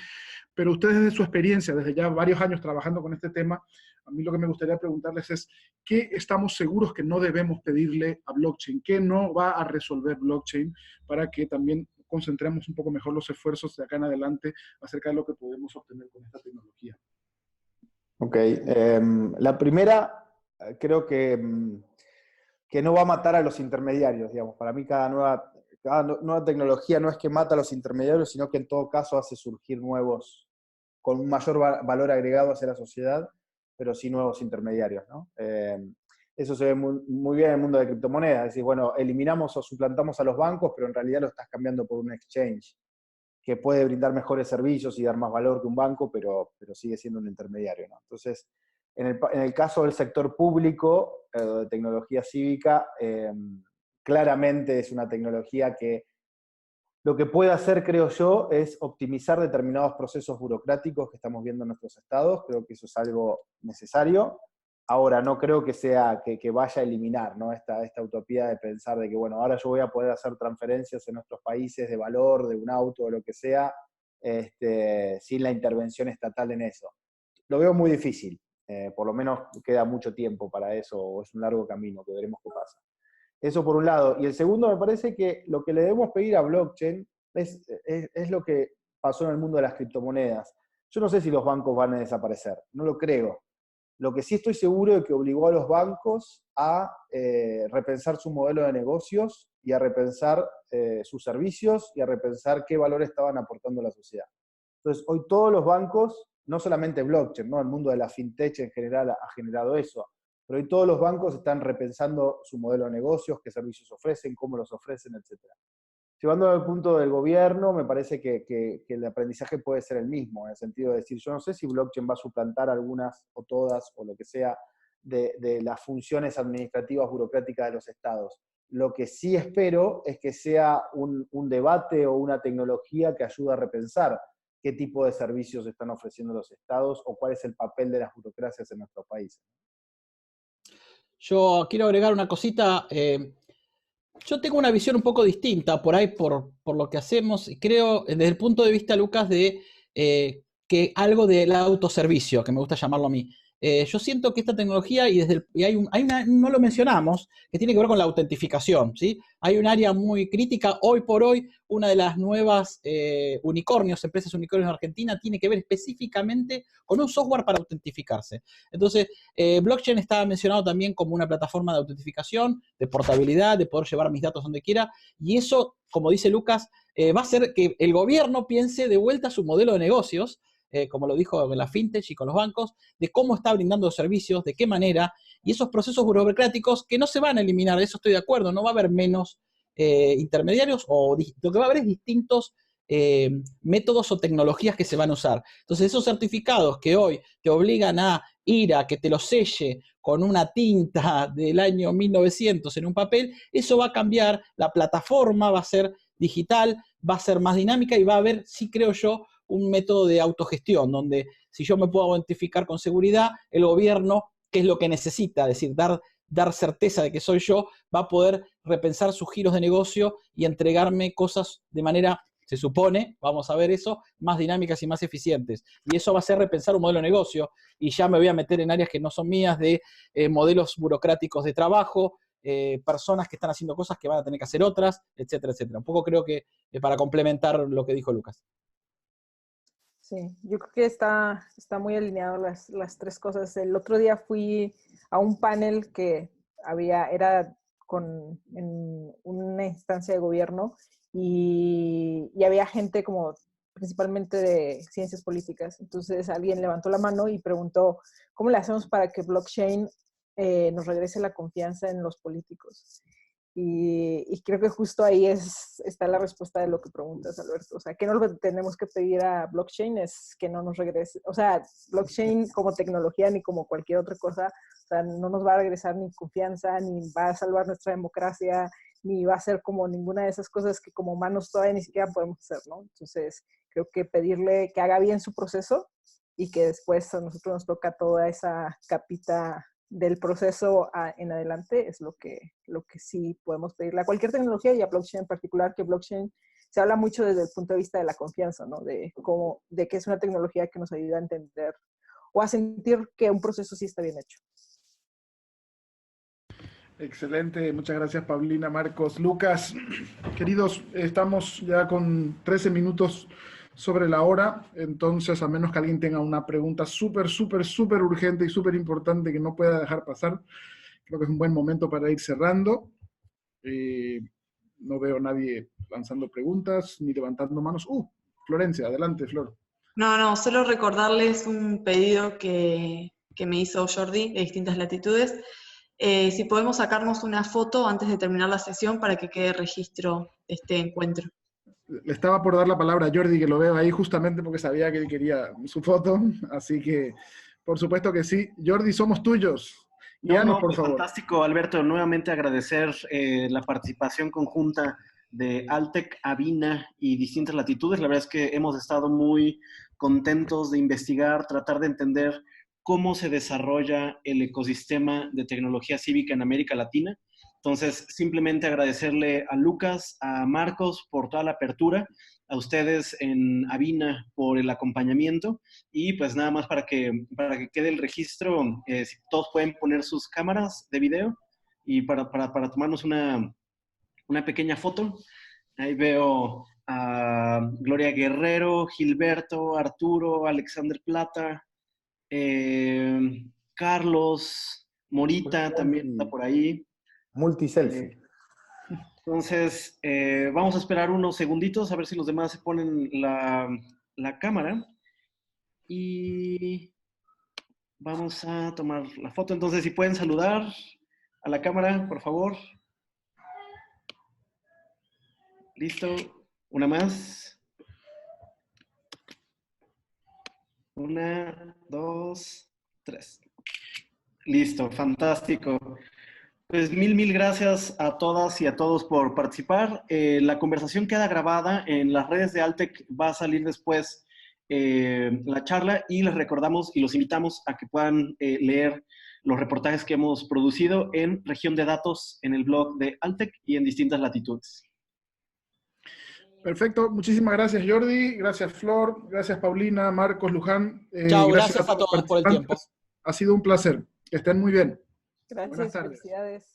pero ustedes desde su experiencia, desde ya varios años trabajando con este tema, a mí lo que me gustaría preguntarles es, ¿qué estamos seguros que no debemos pedirle a blockchain? ¿Qué no va a resolver blockchain para que también concentremos un poco mejor los esfuerzos de acá en adelante acerca de lo que podemos obtener con esta tecnología? Ok, la primera, creo que no va a matar a los intermediarios, digamos. Para mí cada nueva tecnología no es que mata a los intermediarios, sino que en todo caso hace surgir nuevos, con un mayor valor agregado hacia la sociedad, pero sí nuevos intermediarios, ¿no? Eso se ve muy bien en el mundo de criptomonedas. Es decir, bueno, eliminamos o suplantamos a los bancos, pero en realidad lo estás cambiando por un exchange que puede brindar mejores servicios y dar más valor que un banco, pero sigue siendo un intermediario, ¿no? Entonces, en el caso del sector público, de tecnología cívica, claramente es una tecnología que lo que puede hacer, creo yo, es optimizar determinados procesos burocráticos que estamos viendo en nuestros estados. Creo que eso es algo necesario. Ahora, no creo que sea que vaya a eliminar, ¿no? esta utopía de pensar de que, bueno, ahora yo voy a poder hacer transferencias en nuestros países de valor, de un auto o lo que sea, sin la intervención estatal en eso. Lo veo muy difícil. Por lo menos queda mucho tiempo para eso, o es un largo camino que veremos qué pasa. Eso por un lado. Y el segundo, me parece que lo que le debemos pedir a blockchain es lo que pasó en el mundo de las criptomonedas. Yo no sé si los bancos van a desaparecer, no lo creo. Lo que sí estoy seguro es que obligó a los bancos a repensar su modelo de negocios y a repensar sus servicios y a repensar qué valor estaban aportando a la sociedad. Entonces, hoy todos los bancos, no solamente blockchain, ¿no? El mundo de la fintech en general ha generado eso, pero hoy todos los bancos están repensando su modelo de negocios, qué servicios ofrecen, cómo los ofrecen, etc. Llevándolo al punto del gobierno, me parece que el aprendizaje puede ser el mismo, en el sentido de decir, yo no sé si blockchain va a suplantar algunas o todas, o lo que sea, de las funciones administrativas burocráticas de los estados. Lo que sí espero es que sea un debate o una tecnología que ayude a repensar qué tipo de servicios están ofreciendo los estados o cuál es el papel de las burocracias en nuestros países. Yo quiero agregar una cosita. Yo tengo una visión un poco distinta por ahí, por lo que hacemos, y creo, desde el punto de vista, Lucas, de que algo del autoservicio, que me gusta llamarlo a mí. Yo siento que esta tecnología, no lo mencionamos, que tiene que ver con la autentificación, ¿sí? Hay un área muy crítica. Hoy por hoy, una de las nuevas empresas unicornios en Argentina, tiene que ver específicamente con un software para autentificarse. Entonces, blockchain está mencionado también como una plataforma de autentificación, de portabilidad, de poder llevar mis datos donde quiera, y eso, como dice Lucas, va a hacer que el gobierno piense de vuelta su modelo de negocios, como lo dijo con la fintech y con los bancos, de cómo está brindando los servicios, de qué manera, y esos procesos burocráticos que no se van a eliminar, de eso estoy de acuerdo, no va a haber menos intermediarios, lo que va a haber es distintos métodos o tecnologías que se van a usar. Entonces, esos certificados que hoy te obligan a ir a que te lo selle con una tinta del año 1900 en un papel, eso va a cambiar, la plataforma va a ser digital, va a ser más dinámica y va a haber, sí creo yo, un método de autogestión, donde si yo me puedo identificar con seguridad, el gobierno, ¿qué es lo que necesita? Es decir, dar dar certeza de que soy yo, va a poder repensar sus giros de negocio y entregarme cosas de manera, se supone, vamos a ver eso, más dinámicas y más eficientes. Y eso va a ser repensar un modelo de negocio, y ya me voy a meter en áreas que no son mías, de modelos burocráticos de trabajo, personas que están haciendo cosas que van a tener que hacer otras, etcétera, etcétera. Un poco creo que para complementar lo que dijo Lucas. Sí, yo creo que está muy alineado las tres cosas. El otro día fui a un panel que era en una instancia de gobierno y había gente como principalmente de ciencias políticas. Entonces alguien levantó la mano y preguntó, ¿cómo le hacemos para que blockchain nos regrese la confianza en los políticos? Y creo que justo ahí está la respuesta de lo que preguntas, Alberto. O sea, ¿qué no le tenemos que pedir a blockchain? Es que no nos regrese. O sea, blockchain como tecnología ni como cualquier otra cosa, o sea, no nos va a regresar ni confianza, ni va a salvar nuestra democracia, ni va a ser como ninguna de esas cosas que como humanos todavía ni siquiera podemos hacer, ¿no? Entonces, creo que pedirle que haga bien su proceso y que después a nosotros nos toca toda esa capita del proceso en adelante es lo que sí podemos pedirle a cualquier tecnología y a blockchain en particular, que blockchain se habla mucho desde el punto de vista de la confianza, ¿no? De que es una tecnología que nos ayuda a entender o a sentir que un proceso sí está bien hecho. Excelente, muchas gracias Paulina, Marcos, Lucas. Queridos, estamos ya con 13 minutos sobre la hora, entonces a menos que alguien tenga una pregunta súper urgente y súper importante que no pueda dejar pasar, creo que es un buen momento para ir cerrando. No veo a nadie lanzando preguntas ni levantando manos. Florencia, adelante, Flor. No, solo recordarles un pedido que me hizo Jordi de Distintas Latitudes. Si podemos sacarnos una foto antes de terminar la sesión para que quede registro de este encuentro. Le estaba por dar la palabra a Jordi, que lo veo ahí justamente porque sabía que él quería su foto, así que por supuesto que sí. Jordi, somos tuyos. Guíanos, por favor. Fantástico, Alberto. Nuevamente agradecer la participación conjunta de Altec, Avina y Distintas Latitudes. La verdad es que hemos estado muy contentos de investigar, tratar de entender cómo se desarrolla el ecosistema de tecnología cívica en América Latina. Entonces, simplemente agradecerle a Lucas, a Marcos por toda la apertura, a ustedes en Avina por el acompañamiento, y pues nada más para que quede el registro, si todos pueden poner sus cámaras de video y para tomarnos una pequeña foto. Ahí veo a Gloria Guerrero, Gilberto, Arturo, Alexander Plata, Carlos, Morita también está por ahí. Multiselfie. Entonces, vamos a esperar unos segunditos a ver si los demás se ponen la cámara. Y vamos a tomar la foto. Entonces, si pueden saludar a la cámara, por favor. Listo. Una más. 1, 2, 3. Listo, fantástico. Pues mil gracias a todas y a todos por participar. La conversación queda grabada en las redes de Altec, va a salir después la charla, y les recordamos y los invitamos a que puedan leer los reportajes que hemos producido en Región de Datos, en el blog de Altec y en Distintas Latitudes. Perfecto, muchísimas gracias Jordi, gracias Flor, gracias Paulina, Marcos, Luján. Chao, gracias a todos por el tiempo. Ha sido un placer, que estén muy bien. Gracias, Buenas tardes. Felicidades.